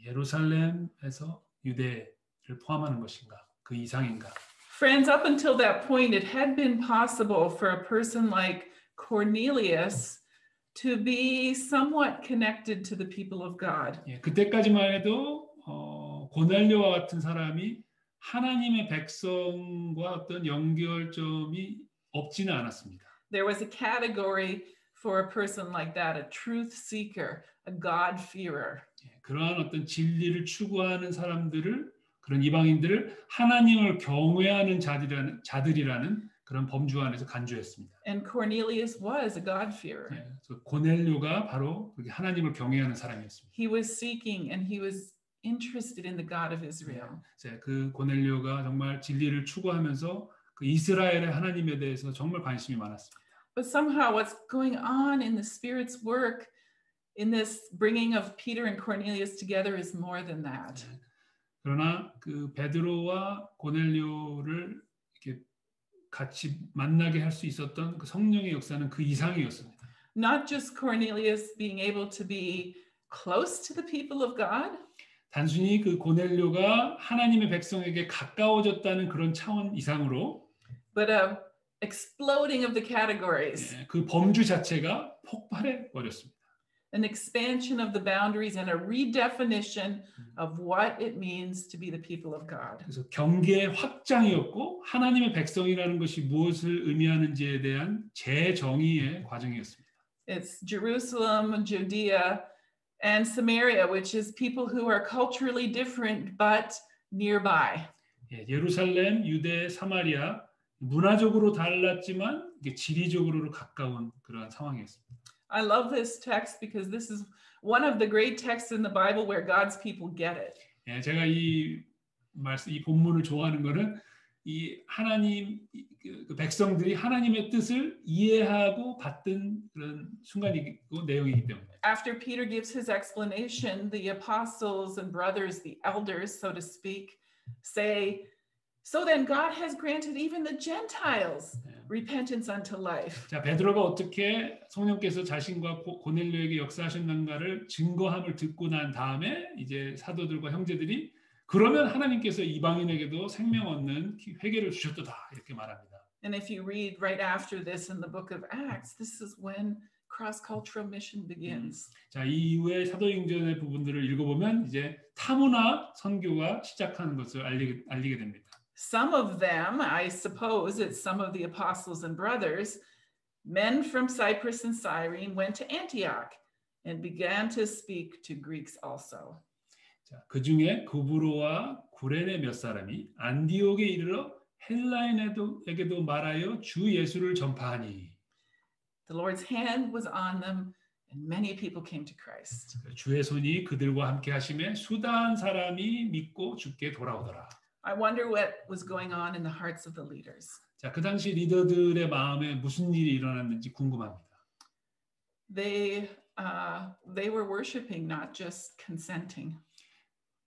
예루살렘에서 유대를 포함하는 것인가? 그 이상인가? Friends, up until that point, it had been possible for a person like Cornelius to be somewhat connected to the people of God. 예, 그때까지만 해도 고넬료와 같은 사람이 하나님의 백성과 어떤 연결점이 없지는 않았습니다. There was a category for a person like that, a truth seeker, a God-fearer. 예, 그러한 어떤 진리를 추구하는 사람들을 그런 이방인들을 하나님을 경외하는 자들이라는 그런 범주 안에서 간주했습니다. And Cornelius was a God-fearer. 예, 그래서 고넬료가 바로 하나님을 경외하는 사람이었습니다. He was seeking and he was interested in the God of Israel. 그 고넬료가 정말 진리를 추구하면서 그 이스라엘의 하나님에 대해서 정말 관심이 많았습니다. But somehow what's going on in the Spirit's work in this bringing of Peter and Cornelius together is more than that. 그러나 그 베드로와 고넬료를 이렇게 같이 만나게 할 수 있었던 그 성령의 역사는 그 이상이었습니다. Not just Cornelius being able to be close to the people of God, 단순히 그 고넬료가 하나님의 백성에게 가까워졌다는 그런 차원 이상으로 but a exploding of the categories, 그 범주 자체가 폭발해 버렸습니다. an expansion of the boundaries and a redefinition of what it means to be the people of God. 그래서 경계의 확장이었고 하나님의 백성이라는 것이 무엇을 의미하는지에 대한 재정의의 과정이었습니다. It's Jerusalem, Judea, and Samaria, which is people who are culturally different but nearby. 예, 예루살렘, 유대, 사마리아 문화적으로 달랐지만 이게 지리적으로 가까운 그런 상황이었습니다. I love this text because this is one of the great texts in the Bible where God's people get it. 예, 제가 이 본문을 좋아하는 거는 이 하나님 그 백성들이 하나님의 뜻을 이해하고 받던 그런 순간이고 내용이기 때문에. After Peter gives his explanation, the apostles and brothers, the elders, so to speak, say, "So then God has granted even the Gentiles repentance unto life." 자, 베드로가 어떻게 성령께서 자신과 고넬료에게 역사하셨는가를 증거함을 듣고 난 다음에 이제 사도들과 형제들이 그러면 하나님께서 이방인에게도 생명 얻는 회개를 주셨도다 이렇게 말합니다. And if you read right after this in the book of Acts, this is when cross-cultural mission begins. 자, 이 이후에 사도행전의 부분들을 읽어보면 이제 타문화 선교가 시작하는 것을 알리게 됩니다. Some of them, I suppose it's some of the apostles and brothers, men from Cyprus and Cyrene went to Antioch and began to speak to Greeks also. 자, 그 중에 구브로와 구레네 몇 사람이 안디옥에 이르러 헬라인에게도 말하여 주 예수를 전파하니. The Lord's hand was on them, and many people came to Christ. 주의 손이 그들과 함께 하심에 수다한 사람이 믿고 주께 돌아오더라. I wonder what was going on in the hearts of the leaders. 자, 그 당시 리더들의 마음에 무슨 일이 일어났는지 궁금합니다. They were worshiping, not just consenting.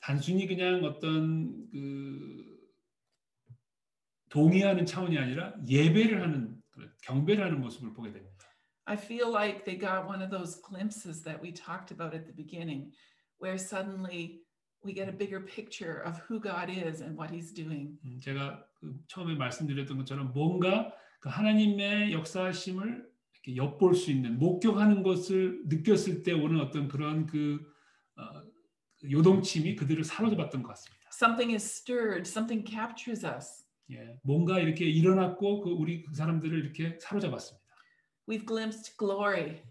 단순히 그냥 어떤 그 동의하는 차원이 아니라 예배를 하는 경배를 하는 모습을 보게 됩니다. I feel like they got one of those glimpses that we talked about at the beginning, where suddenly we get a bigger picture of who God is and what He's doing. 제가 처음에 말씀드렸던 것처럼 뭔가 그 하나님의 역사하심을 이렇게 엿볼 수 있는 목격하는 것을 느꼈을 때 오는 어떤 그런 그 요동침이 그들을 사로잡았던 것 같습니다. Something is stirred, something captures us. 예, 뭔가 이렇게 일어났고 우리 그 사람들을 이렇게 사로잡았습니다. We've glimpsed glory,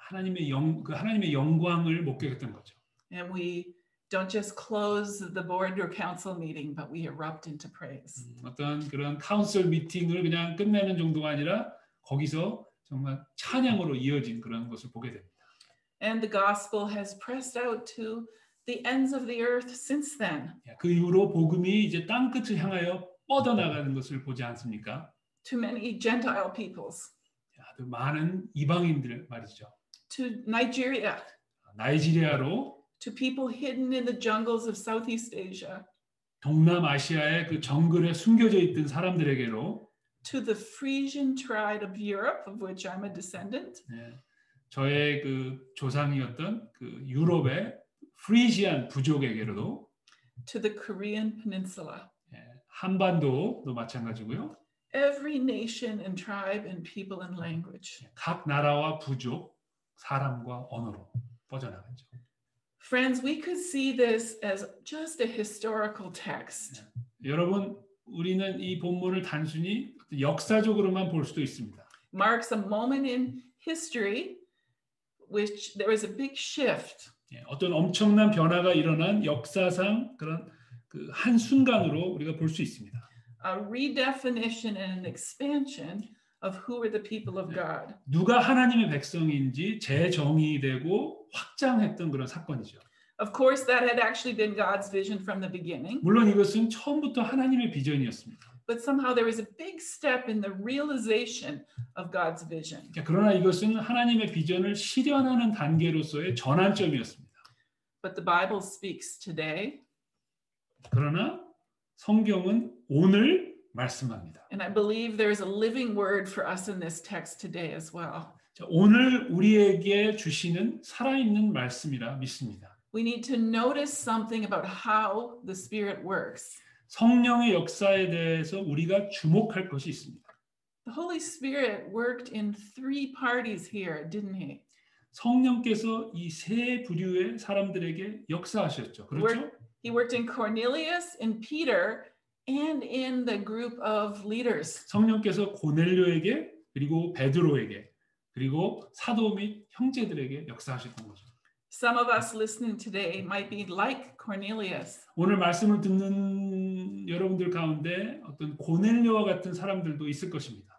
하나님의 하나님의 영광을 목격했던 거죠. and we don't just close the board or council meeting, but we erupt into praise. 어떤 그런 카운슬 미팅을 그냥 끝내는 정도가 아니라 거기서 정말 찬양으로 이어진 그런 것을 보게 됩니다. And the gospel has pressed out to the ends of the earth since then. 그 이후로 복음이 이제 땅 끝을 향하여 뻗어나가는 것을 보지 않습니까? To many Gentile peoples, 아주 많은 이방인들 말이죠. to Nigeria, 나이지리아로, to people hidden in the jungles of Southeast Asia, 동남아시아의 그 정글에 숨겨져 있던 사람들에게로, to the Frisian tribe of Europe, of which I'm a descendant, 저의 그 조상이었던 그 유럽의 프리시안 부족에게로도, to the Korean peninsula. 한반도도 마찬가지고요. Every nation and tribe and people and language. 각 나라와 부족, 사람과 언어로 뻗어나가죠. Friends, we could see this as just a historical text. 여러분, 우리는 이 본문을 단순히 역사적으로만 볼 수도 있습니다. Marks a moment in history which there was a big shift. 어떤 엄청난 변화가 일어난 역사상 그런 그 한 순간으로 우리가 볼 수 있습니다. A redefinition and an expansion of who are the people of God. 누가 하나님의 백성인지 재정의되고 확장했던 그런 사건이죠. Of course, that had actually been God's vision from the beginning. 물론 이것은 처음부터 하나님의 비전이었습니다. But somehow there was a big step in the realization of God's vision. 그러나 이것은 하나님의 비전을 실현하는 단계로서의 전환점이었습니다. But the Bible speaks today. 그러나 성경은 오늘 말씀합니다. And I believe there is a living word for us in this text today as well. 오늘 우리에게 주시는 살아있는 말씀이라 믿습니다. We need to notice something about how the Spirit works. 성령의 역사에 대해서 우리가 주목할 것이 있습니다. The Holy Spirit worked in three parties here, didn't he? 성령께서 이 세 부류의 사람들에게 역사하셨죠. 그렇죠? He worked in Cornelius, in Peter, and in the group of leaders. 성령께서 고넬료에게 그리고 베드로에게 그리고 사도 및 형제들에게 역사하셨던 거죠. Some of us listening today might be like Cornelius. 오늘 말씀을 듣는 여러분들 가운데 어떤 고넬료와 같은 사람들도 있을 것입니다.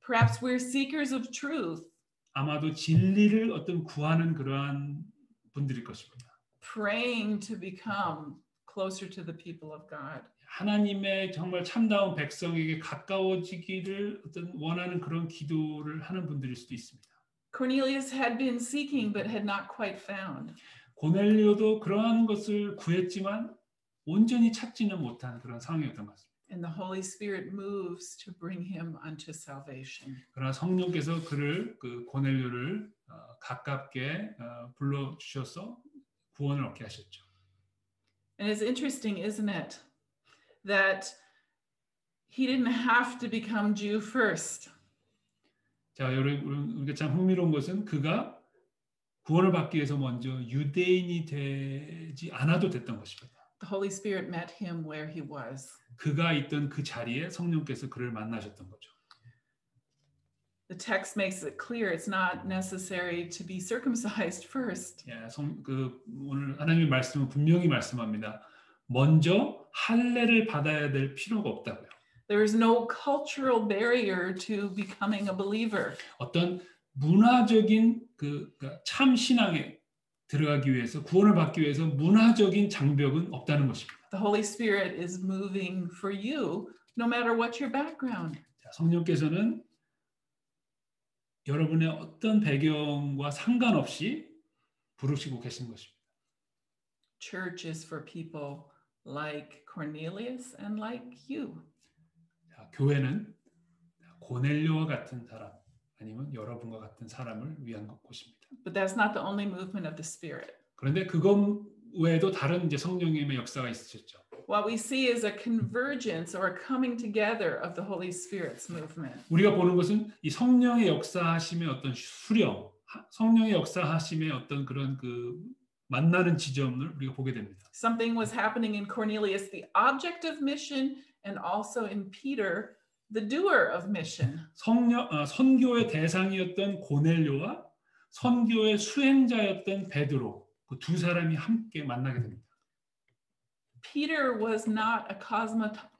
Perhaps we're seekers of truth. 아마도 진리를 어떤 구하는 그러한 분들일 것입니다. Praying to become closer to the people of God. 하나님의 정말 참다운 백성에게 가까워지기를 어떤 원하는 그런 기도를 하는 분들일 수도 있습니다. Cornelius had been seeking but had not quite found. 고넬료도 그러한 것을 구했지만 온전히 찾지는 못한 그런 상황이었던 것 같습니다. And the Holy Spirit moves to bring him unto salvation. 그러나 성령께서 그를 그 고넬료를 가깝게 불러 주셔서 구원을 얻게 하셨죠. And it's interesting, isn't it, that he didn't have to become Jew first. 자, 여러분 우리가 참 흥미로운 것은 그가 구원을 받기 위해서 먼저 유대인이 되지 않아도 됐던 것입니다. The Holy Spirit met him where he was. 그가 있던 그 자리에 성령께서 그를 만나셨던 거죠. The text makes it clear it's not necessary to be circumcised first. 예, 오늘 하나님의 말씀은 분명히 말씀합니다. 먼저 할례를 받아야 될 필요가 없다고요. There is no cultural barrier to becoming a believer. 어떤 문화적인 참 신앙에 들어가기 위해서 구원을 받기 위해서 문화적인 장벽은 없다는 것입니다. The Holy Spirit is moving for you no matter what your background. 자, 성령께서는 여러분의 어떤 배경과 상관없이 부르시고 계신 것입니다. Church is for people like Cornelius and like you. 자, 교회는 고넬료와 같은 사람 아니면 여러분과 같은 사람을 위한 곳입니다. But that's not the only movement of the Spirit. 그런데 그것 외에도 다른 이제 성령님의 역사가 있으셨죠. What we see is a convergence or a coming together of the Holy Spirit's movement. 우리가 보는 것은 이 성령의 역사하심의 어떤 수령, 성령의 역사하심의 어떤 그런 그 만나는 지점을 우리가 보게 됩니다. Something was happening in Cornelius, the object of mission, and also in Peter, the doer of mission. 선교의 대상이었던 고넬료와 선교의 수행자였던 베드로, 그 두 사람이 함께 만나게 됩니다. Peter was not a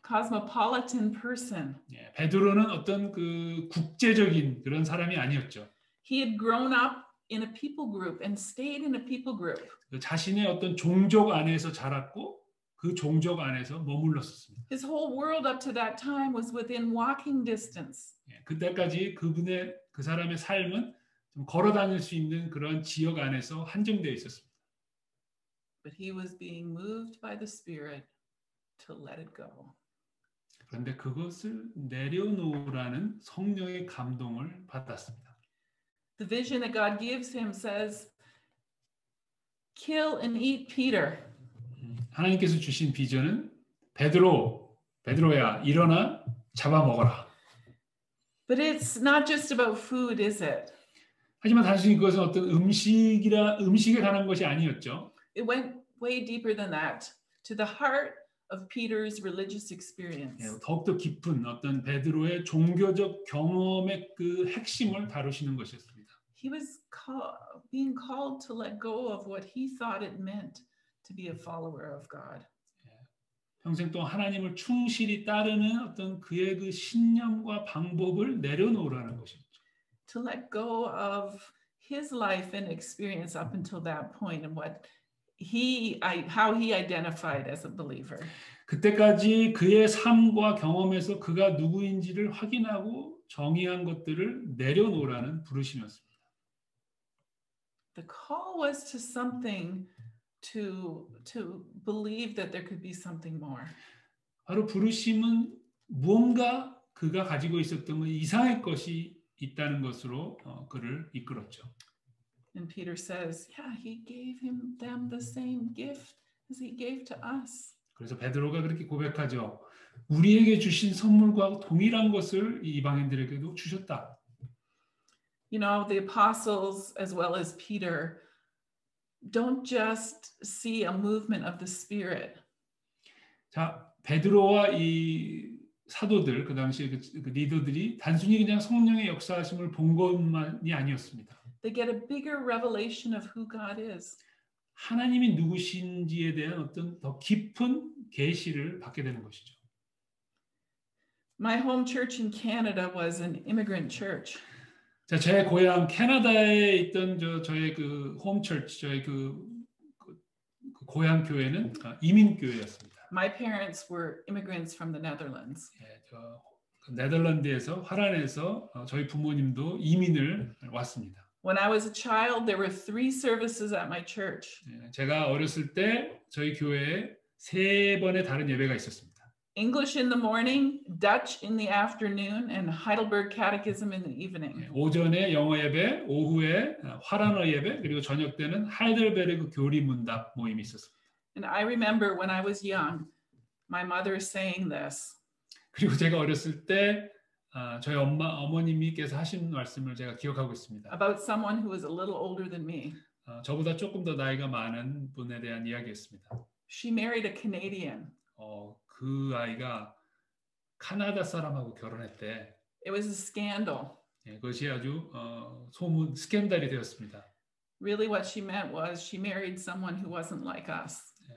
cosmopolitan person. 예, 베드로는 어떤 그 국제적인 그런 사람이 아니었죠. He had grown up in a people group and stayed in a people group. 자신의 어떤 종족 안에서 자랐고 그 종족 안에서 머물렀습니다. His whole world up to that time was within walking distance. 예, 그때까지 그 사람의 삶은 좀 걸어 다닐 수 있는 그런 지역 안에서 한정되어 있었습니다. But he was being moved by the Spirit to let it go. 그런데 그것을 내려놓으라는 성령의 감동을 받았습니다. The vision that God gives him says, kill and eat Peter. 하나님께서 주신 비전은 베드로야 일어나 잡아먹어라. But it's not just about food, is it? 하지만 단순히 그것은 어떤 음식에 관한 것이 아니었죠. It went way deeper than that, to the heart of Peter's religious experience. 더욱더 깊은 어떤 베드로의 종교적 경험의 그 핵심을 다루시는 것이었습니다. He was being called to let go of what he thought it meant to be a follower of God. 평생 동안 하나님을 충실히 따르는 어떤 그의 그 신념과 방법을 내려놓으라는 것이죠. To let go of his life and experience up until that point and how he identified as a believer. 그때까지 그의 삶과 경험에서 그가 누구인지를 확인하고 정의한 것들을 내려놓으라는 부르심이었습니다. The call was to something to believe that there could be something more. 바로 부르심은 무언가 그가 가지고 있었던 것 이상의 것이 있다는 것으로 그를 이끌었죠. And Peter says, yeah, he gave them the same gift as he gave to us. 그래서 베드로가 그렇게 고백하죠. 우리에게 주신 선물과 동일한 것을 이방인들에게도 주셨다. You know, the apostles as well as Peter don't just see a movement of the Spirit. 자, 베드로와 이 사도들 그 당시에 그 리더들이 단순히 그냥 성령의 역사하심을 본 것만이 아니었습니다. They get a bigger revelation of who God is. 하나님이 누구신지에 대한 어떤 더 깊은 계시를 받게 되는 것이죠. My home church in Canada was an immigrant church. 자, 제 고향 캐나다에 있던 저의 그 홈처치, 저의 그 고향 교회는 이민 교회였습니다. My parents were immigrants from the Netherlands. 예, 네덜란드에서 화란에서 저희 부모님도 이민을 왔습니다. When I was a child, there were 3 services at my church. 예, 제가 어렸을 때 저희 교회에 3번의 다른 예배가 있었습니다. English in the morning, Dutch in the afternoon, and Heidelberg Catechism in the evening. 예, 오전에 영어 예배, 오후에 화란어 예배, 그리고 저녁 때는 하이델베르그 교리 문답 모임이 있었습니다. And I remember when I was young, my mother saying this. 그리고 제가 어렸을 때 저희 어머님께서 하신 말씀을 제가 기억하고 있습니다. About someone who was a little older than me. 저보다 조금 더 나이가 많은 분에 대한 이야기였습니다. She married a Canadian. 그 아이가 카나다 사람하고 결혼했대. It was a scandal. 예, 그것이 아주 소문 스캔들이 되었습니다. Really what she meant was she married someone who wasn't like us. 예,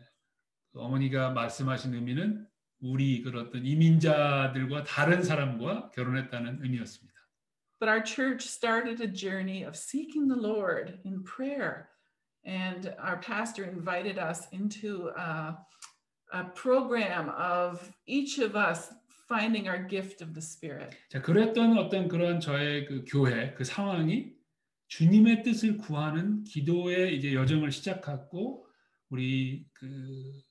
어머니가 말씀하신 의미는 우리 그런 어떤 이민자들과 다른 사람과 결혼했다는 의미였습니다. But our church started a journey of seeking the Lord in prayer, and our pastor invited us into a program of each of us finding our gift of the Spirit. 자, 그랬던 어떤 그런 저의 그 교회 그 상황이 주님의 뜻을 구하는 기도의 이제 여정을 시작했고 우리 그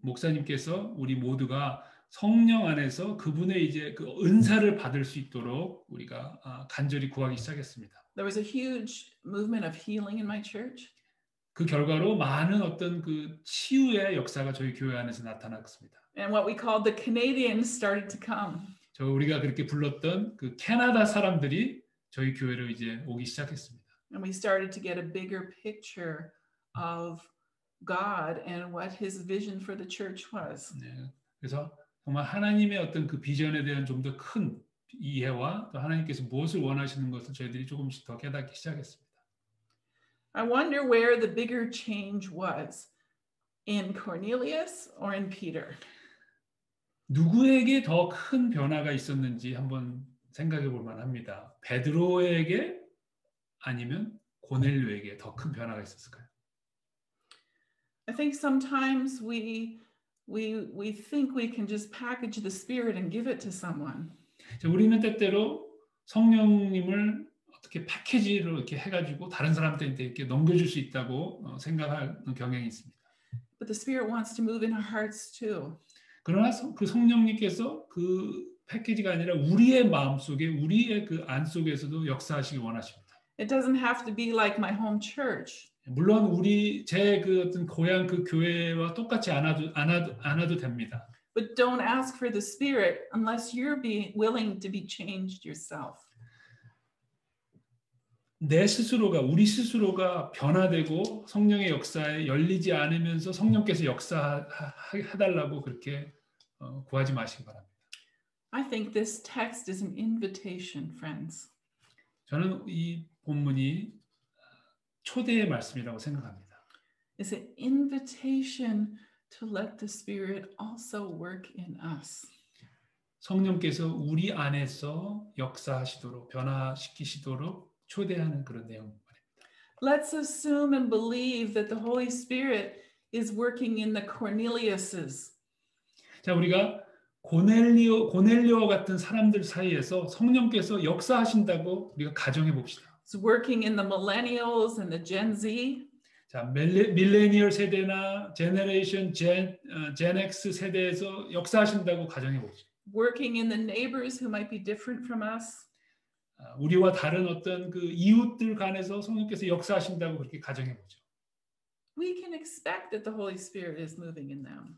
목사님께서 우리 모두가 성령 안에서 그분의 이제 그 은사를 받을 수 있도록 우리가 간절히 구하기 시작했습니다. There was a huge movement of healing in my church. 그 결과로 많은 어떤 그 치유의 역사가 저희 교회 안에서 나타났습니다. And what we called the Canadians started to come. 저 우리가 그렇게 불렀던 그 캐나다 사람들이 저희 교회로 이제 오기 시작했습니다. And we started to get a bigger picture of God and what his vision for the church was. 네, 그래서 정말 하나님의 어떤 그 비전에 대한 좀 더 큰 이해와 또 하나님께서 무엇을 원하시는 것을 저희들이 조금씩 더 깨닫기 시작했습니다. I wonder where the bigger change was, in Cornelius or in Peter? 누구에게 더 큰 변화가 있었는지 한번 생각해 볼 만합니다. 베드로에게 아니면 고넬료에게 더 큰 변화가 있었을까요? I think sometimes we think we can just package the Spirit and give it to someone. 자, 우리는 때때로 성령님을 어떻게 패키지로 이렇게 해가지고 다른 사람들한테 이렇게 넘겨줄 수 있다고 생각하는 경향이 있습니다. But the Spirit wants to move in our hearts too. 그러나 그 성령님께서 그 패키지가 아니라 우리의 마음 속에 우리의 그 안 속에서도 역사하시기 원하십니다. It doesn't have to be like my home church. 물론 제 그 어떤 고향 그 교회와 똑같이 않아도 됩니다. But don't ask for the Spirit unless you're willing to be changed yourself. 우리 스스로가 변화되고 성령의 역사에 열리지 않으면서 성령께서 역사해달라고 그렇게 구하지 마시기 바랍니다. I think this text is an invitation, friends. 저는 이 본문이 초대의 말씀이라고 생각합니다. It's an invitation to let the Spirit also work in us. 성령께서 우리 안에서 역사하시도록 변화시키시도록 초대하는 그런 내용 말입니다. Let's assume and believe that the Holy Spirit is working in the Corneliuses. 자, 우리가 고넬료와 같은 사람들 사이에서 성령께서 역사하신다고 우리가 가정해 봅시다. It's working in the millennials and the Gen Z. 자, 밀레니얼 세대나 제너레이션 Gen X 세대에서 역사하신다고 가정해 봅시다. Working in the neighbors who might be different from us. 우리와 다른 어떤 그 이웃들 간에서 성령께서 역사하신다고 그렇게 가정해 보죠. We can expect that the Holy Spirit is moving in them.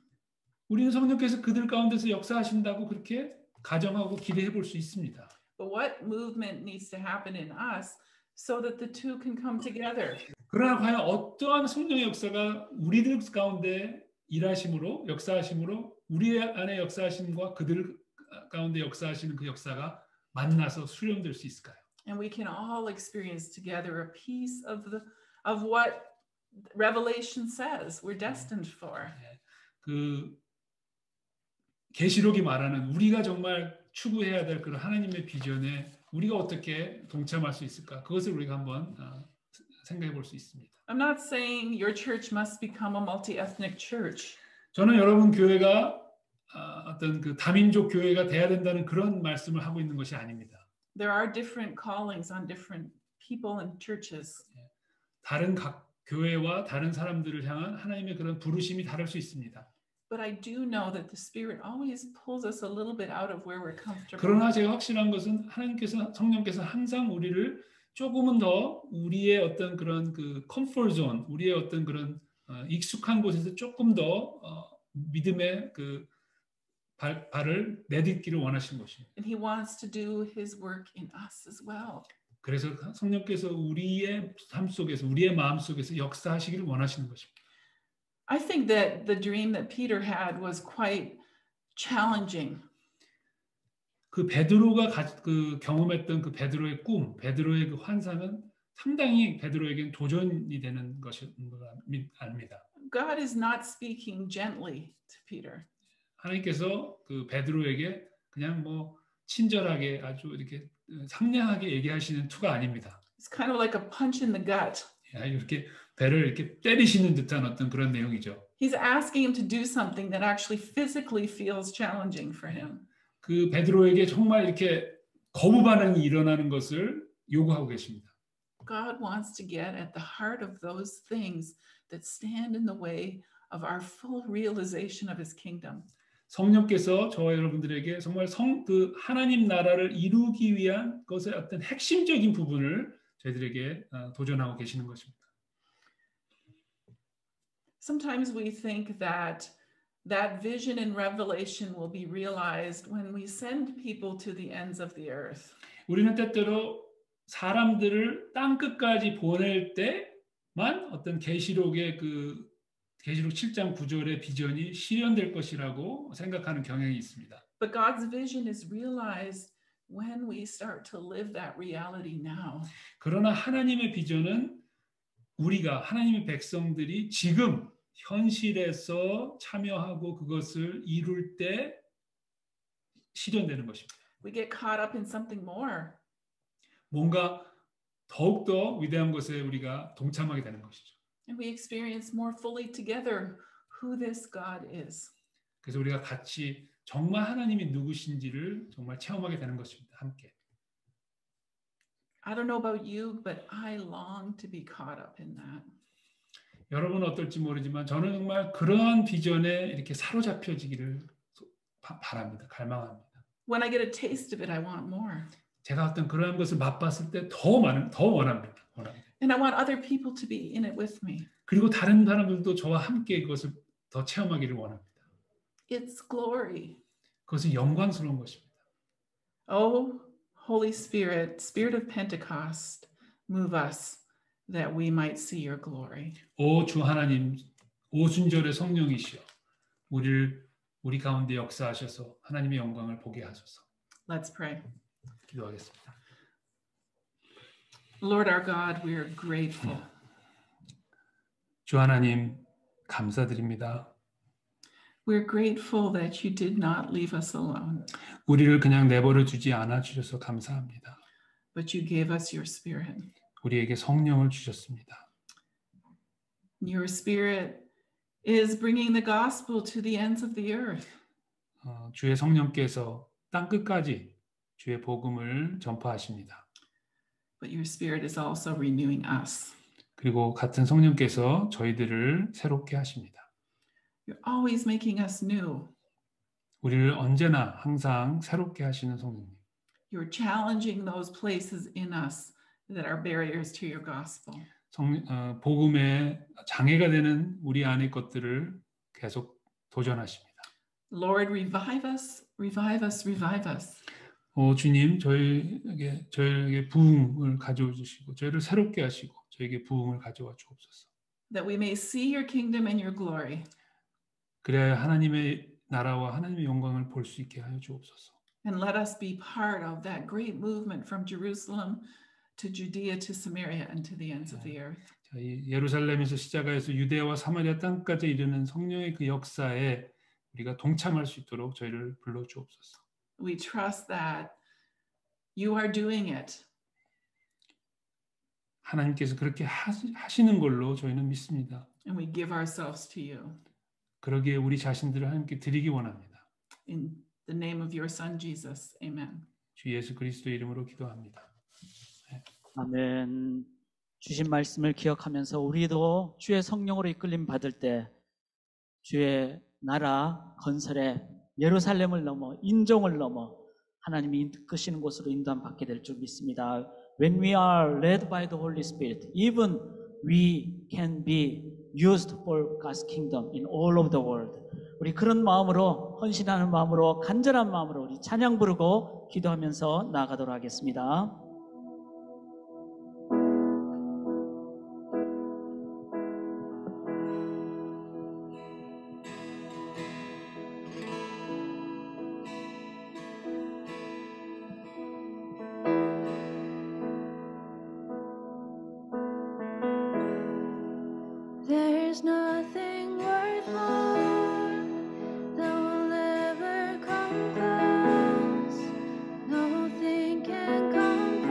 우리는 성령께서 그들 가운데서 역사하신다고 그렇게 가정하고 기대해 볼 수 있습니다. But what movement needs to happen in us so that the two can come together? 그러나 과연 어떠한 성령의 역사가 우리들 가운데 일하심으로 역사하심으로 우리 안에 역사하심과 그들 가운데 역사하시는 그 역사가 만나서 수렴될 수 있을까요? And we can all experience together a piece of what Revelation says we're destined for. 그 계시록이 말하는 우리가 정말 추구해야 될 그런 하나님의 비전에 우리가 어떻게 동참할 수 있을까? 그것을 우리가 한번 생각해 볼 수 있습니다. I'm not saying your church must become a multi-ethnic church. 저는 여러분 교회가 어떤 그 다민족 교회가 돼야 된다는 그런 말씀을 하고 있는 것이 아닙니다. There are different callings on different people and churches. 다른 각 교회와 다른 사람들을 향한 하나님의 그런 부르심이 다를 수 있습니다. But I do know that the Spirit always pulls us a little bit out of where we're comfortable. 그러나 제가 확신한 것은 성령께서 항상 우리를 조금은 더 우리의 어떤 그런 그 컴포트 존, 우리의 어떤 그런 익숙한 곳에서 조금 더 믿음의 그 발을 내딛기를 원하시는 것입니다. And He wants to do His work in us as well. 그래서 성령께서 우리의 삶 속에서 우리의 마음 속에서 역사하시기를 원하시는 것입니다. I think that the dream that Peter had was quite challenging. 그 베드로가 그 경험했던 그 베드로의 꿈, 베드로의 그 환상은 상당히 베드로에게는 도전이 되는 것을 압니다. God is not speaking gently to Peter. 하나님께서 그 베드로에게 그냥 뭐 친절하게 아주 이렇게 상냥하게 얘기하시는 투가 아닙니다. It's kind of like a punch in the gut. 이렇게 배를 이렇게 때리시는 듯한 어떤 그런 내용이죠. He's asking him to do something that actually physically feels challenging for him. 그 베드로에게 정말 이렇게 거부 반응이 일어나는 것을 요구하고 계십니다. God wants to get at the heart of those things that stand in the way of our full realization of His kingdom. 성령께서 저와 여러분들에게 정말 그 하나님 나라를 이루기 위한 것의 어떤 핵심적인 부분을 저희들에게 도전하고 계시는 것입니다. Sometimes we think that vision in Revelation will be realized when we send people to the ends of the earth. 우리는 때때로 사람들을 땅 끝까지 보낼 때만 어떤 계시록의 그 계시록 7장 9절의 비전이 실현될 것이라고 생각하는 경향이 있습니다. But God's vision is realized when we start to live that reality now. 그러나 하나님의 비전은 우리가 하나님의 백성들이 지금 현실에서 참여하고 그것을 이룰 때 실현되는 것입니다. We get caught up in something more. 뭔가 더욱더 위대한 것에 우리가 동참하게 되는 것이죠. And we experience more fully together who this God is. 그래서 우리가 같이 정말 하나님이 누구신지를 정말 체험하게 되는 것입니다. 함께. I don't know about you, but I long to be caught up in that. 여러분은 어떨지 모르지만 저는 정말 그러한 비전에 이렇게 사로잡혀지기를 바랍니다. 갈망합니다. When I get a taste of it, I want more. 제가 어떤 그러한 것을 맛봤을 때 더 원합니다. And I want other people to be in it with me. 그리고 다른 사람들도 저와 함께 그것을 더 체험하기를 원합니다. It's glory. 그것은 영광스러운 것입니다. Oh, Holy Spirit, Spirit of Pentecost, move us that we might see your glory. 오 주 하나님, 오순절의 성령이시여, 우리 가운데 역사하셔서 하나님의 영광을 보게 하소서. Let's pray. 기도하겠습니다. Lord our God, we are grateful. 주 하나님 감사드립니다. We're grateful that you did not leave us alone, 우리를 그냥 내버려 두지 않아 주셔서 감사합니다. but you gave us your Spirit. 우리에게 성령을 주셨습니다. Your Spirit is bringing the gospel to the ends of the earth. 주의 성령께서 땅 끝까지 주의 복음을 전파하십니다. But your Spirit is also renewing us. 그리고 같은 성령께서 저희들을 새롭게 하십니다. You're always making us new. 우리를 언제나 항상 새롭게 하시는 성령님. You're challenging those places in us that are barriers to your gospel. 복음의 장애가 되는 우리 안의 것들을 계속 도전하십니다. Lord, revive us, revive us, revive us. 주님, 저희에게 부흥을 가져와 주시고 저희를 새롭게 하시고 저에게 부흥을 가져와 주옵소서. That we may see your kingdom and your glory. 그래야 하나님의 나라와 하나님의 영광을 볼 수 있게 하여 주옵소서. And let us be part of that great movement from Jerusalem to Judea to Samaria and to the ends of the earth. 자, 이 예루살렘에서 시작하여서 유대와 사마리아 땅까지 이르는 성령의 그 역사에 우리가 동참할 수 있도록 저희를 불러 주옵소서. We trust that you are doing it. 하나님께서 그렇게 하시는 걸로 저희는 믿습니다. And we give ourselves to you. 그러기에 우리 자신들을 하나님께 드리기 원합니다. In the name of your Son, Jesus. Amen. 주 예수 그리스도 이름으로 기도합니다. 아멘. 주신 말씀을 기억하면서 우리도 주의 성령으로 이끌림 받을 때 주의 나라 건설에 예루살렘을 넘어 인종을 넘어 하나님이 이끄시는 곳으로 인도함 받게 될 줄 믿습니다. When we are led by the Holy Spirit, even we can be used for God's kingdom in all of the world. 우리 그런 마음으로 헌신하는 마음으로 간절한 마음으로 우리 찬양 부르고 기도하면서 나아가도록 하겠습니다. There's nothing worth more that will ever come close. Nothing can compare.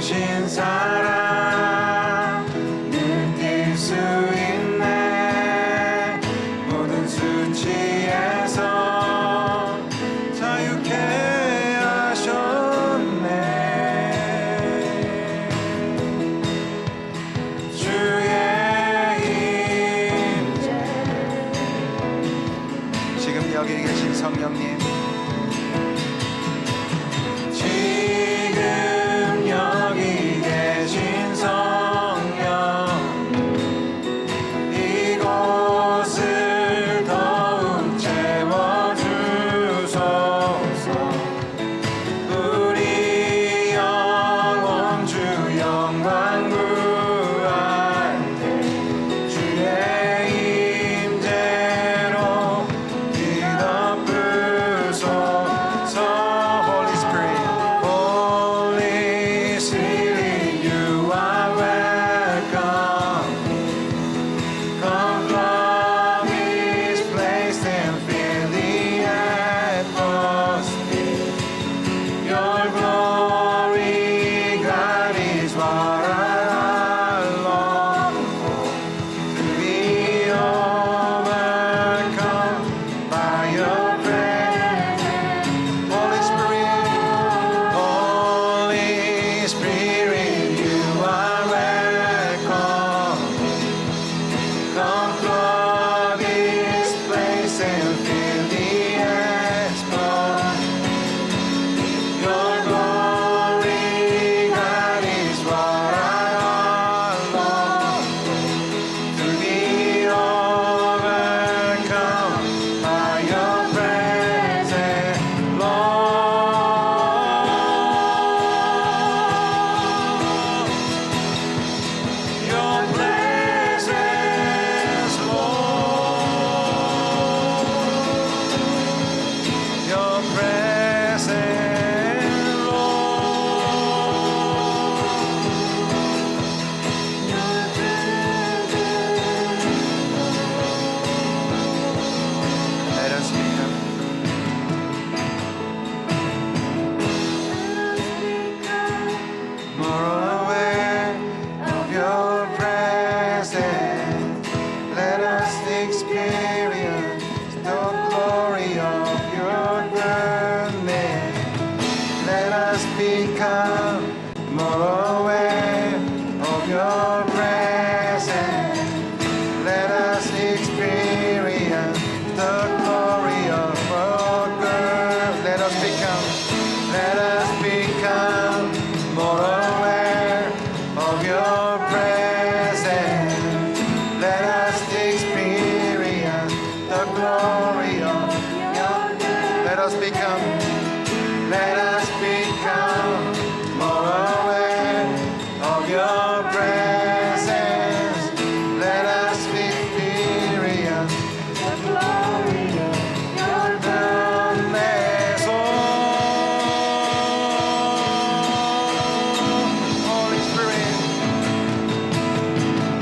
계신 사랑 느낄 수 있네. 모든 수치에서 자유케 하셨네. 주의 임재. 지금 여기 계신 성령님, 지금 여기 계신 성령, 이곳을 더욱 채워주소서. 우리 영혼 주 영광 구할 때 주의 임재로 뒤덮으소서. Holy Spirit, Holy Spirit, you are welcome. Come flood this place and fill the atmosphere. Your glory, God, is what I long for. To be overcome by your presence. Holy Spirit, Holy Spirit, you are welcome. Come flood this place and fill the atmosphere. Your glory, God, is what I long for. To be overcome by your presence, Lord. Your presence, Lord. Your presence, let us become more aware of your presence. Let us experience the glory of your goodness. Let us become more aware of your presence. Let us experience the glory of your goodness. Let us become more aware of your presence. Let us experience the glory of your goodness. Let us become more aware of your presence. Let us experience the glory of your goodness. Oh, Holy Spirit,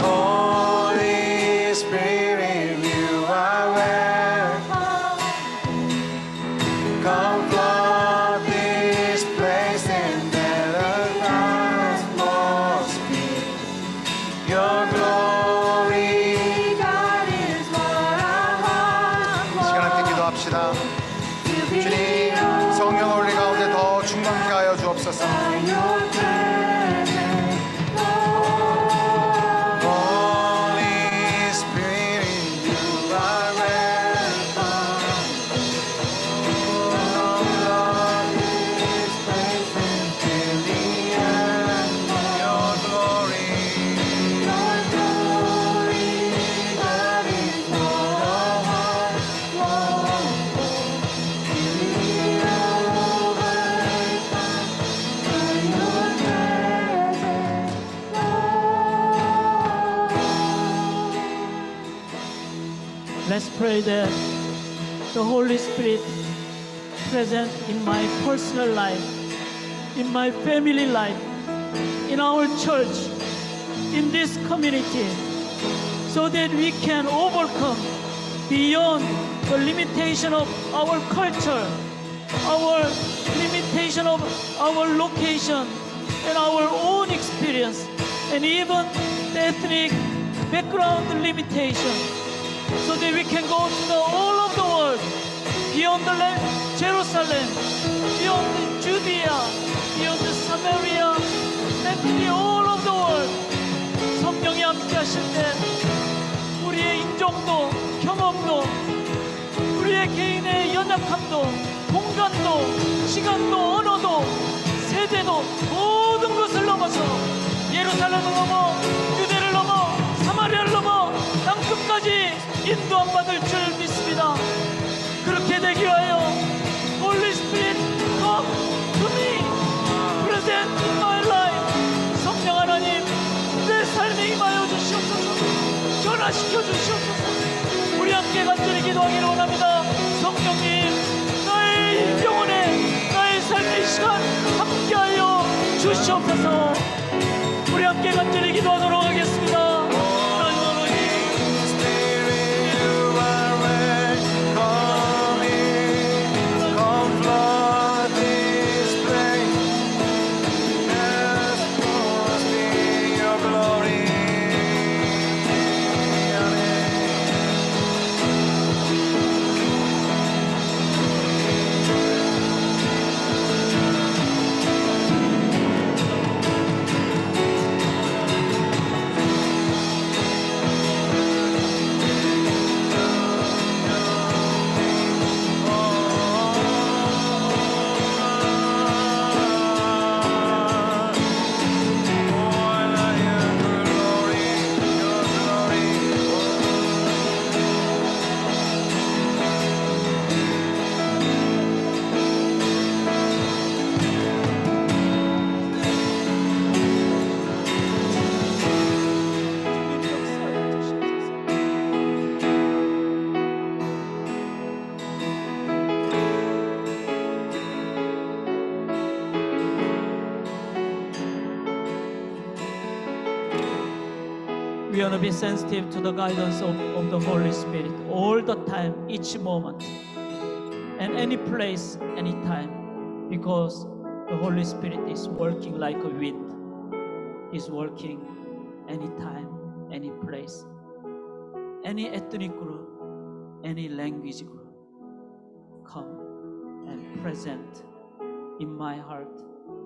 Holy Spirit, you are welcome. Come flood this place and let us atmosphere. Your glory, God, is what I want. 시간 함께 기도합시다. 주님, 성령을 우리 가운데 더 충만케 하여 주옵소서. Holy Spirit, you are welcome. Come flood this place and fill the atmosphere. Your glory, God, is what I want. To be Let's pray that the Holy Spirit present in my personal life, in my family life, in our church, in this community, so that we can overcome beyond the limitation of our culture, our limitation of our location, and our own experience and even the ethnic background limitation, so that we can go to the all of the world, beyond the land, Jerusalem, beyond Judea, beyond Samaria, and the all of the world. 성령이 함께 하실 때 우리의 인종도 경험도 우리의 개인의 연약함도 공간도 시간도 언어도 세대도 모든 것을 넘어서 예루살렘을 넘어 유대를 넘어 사마리아를 넘어 땅끝까지 인도함 받을 줄 믿습니다. 그렇게 되기 위하여 Holy Spirit come to me, present in my life. 성령 하나님 내 삶에 임하여 주시옵소서. 변화시켜 주시옵소서. 우리 함께 간절히 기도하기를 원합니다. 성령님 나의 영혼에 나의 삶의 시간 함께하여 주시옵소서. 우리 함께 간절히 기도하도록 하겠습니다. We want to be sensitive to the guidance of the Holy Spirit all the time, each moment, and any place, any time, because the Holy Spirit is working like a wind. He's working anytime, any place, any ethnic group, any language group. Come and present in my heart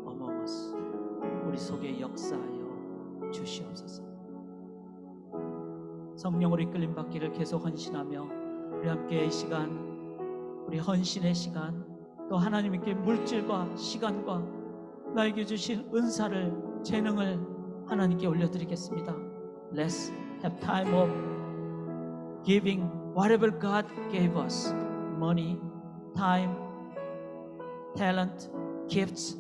among us. 우리 속에 역사하여 주시옵소서. 성령으로 이끌림 받기를 계속 헌신하며 우리 함께 이 시간, 우리 헌신의 시간, 또 하나님께 물질과 시간과 나에게 주신 은사를, 재능을 하나님께 올려드리겠습니다. Let's have time of giving whatever God gave us. Money, time, talent, gifts.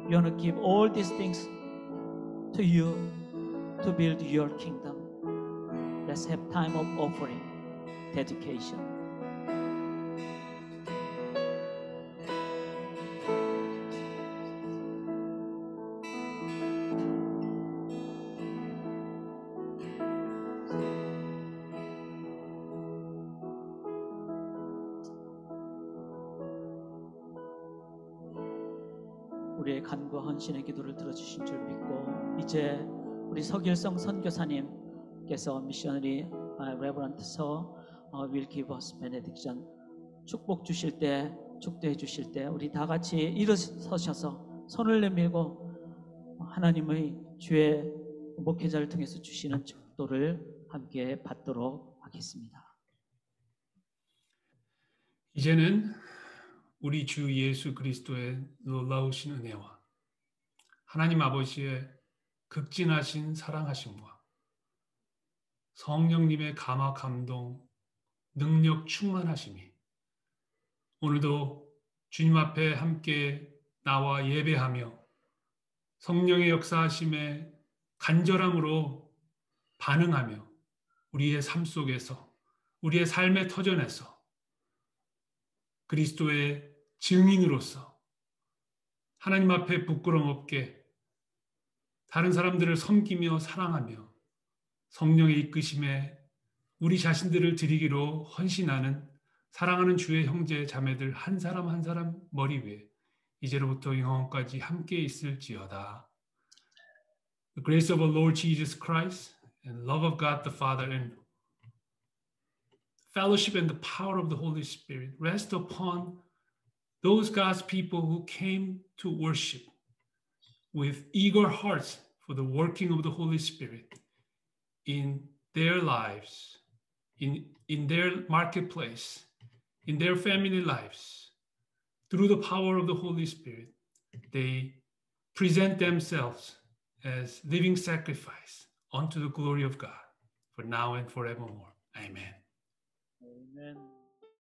We want to give all these things to you to build your kingdom. Let's have time of offering, dedication. 우리의 간구와 헌신의 기도를 들어주신 줄 믿고 이제 우리 서길성 선교사님께서 미셔너리 레버런트 서 will give us benediction 축복 주실 때, 축도해 주실 때 우리 다 같이 일어서셔서 손을 내밀고 하나님의 주의 목회자를 통해서 주시는 축도를 함께 받도록 하겠습니다. 이제는 우리 주 예수 그리스도의 놀라우신 은혜와 하나님 아버지의 극진하신 사랑하심과 성령님의 감화 감동, 능력 충만하심이 오늘도 주님 앞에 함께 나와 예배하며 성령의 역사하심에 간절함으로 반응하며 우리의 삶 속에서 우리의 삶의 터전에서 그리스도의 증인으로서 하나님 앞에 부끄럼 없게 다른 사람들을 섬기며 사랑하며 성령의 이끄심에 우리 자신들을 드리기로 헌신하는 사랑하는 주의 형제 자매들 한 사람 한 사람 머리 위에 이제로부터 영원까지 함께 있을지어다. The grace of our Lord Jesus Christ and love of God the Father and fellowship and the power of the Holy Spirit rest upon those God's people who came to worship with eager hearts for the working of the Holy Spirit in their lives, in their marketplace, in their family lives. Through the power of the Holy Spirit, they present themselves as living sacrifice unto the glory of God for now and forevermore. Amen. 아멘.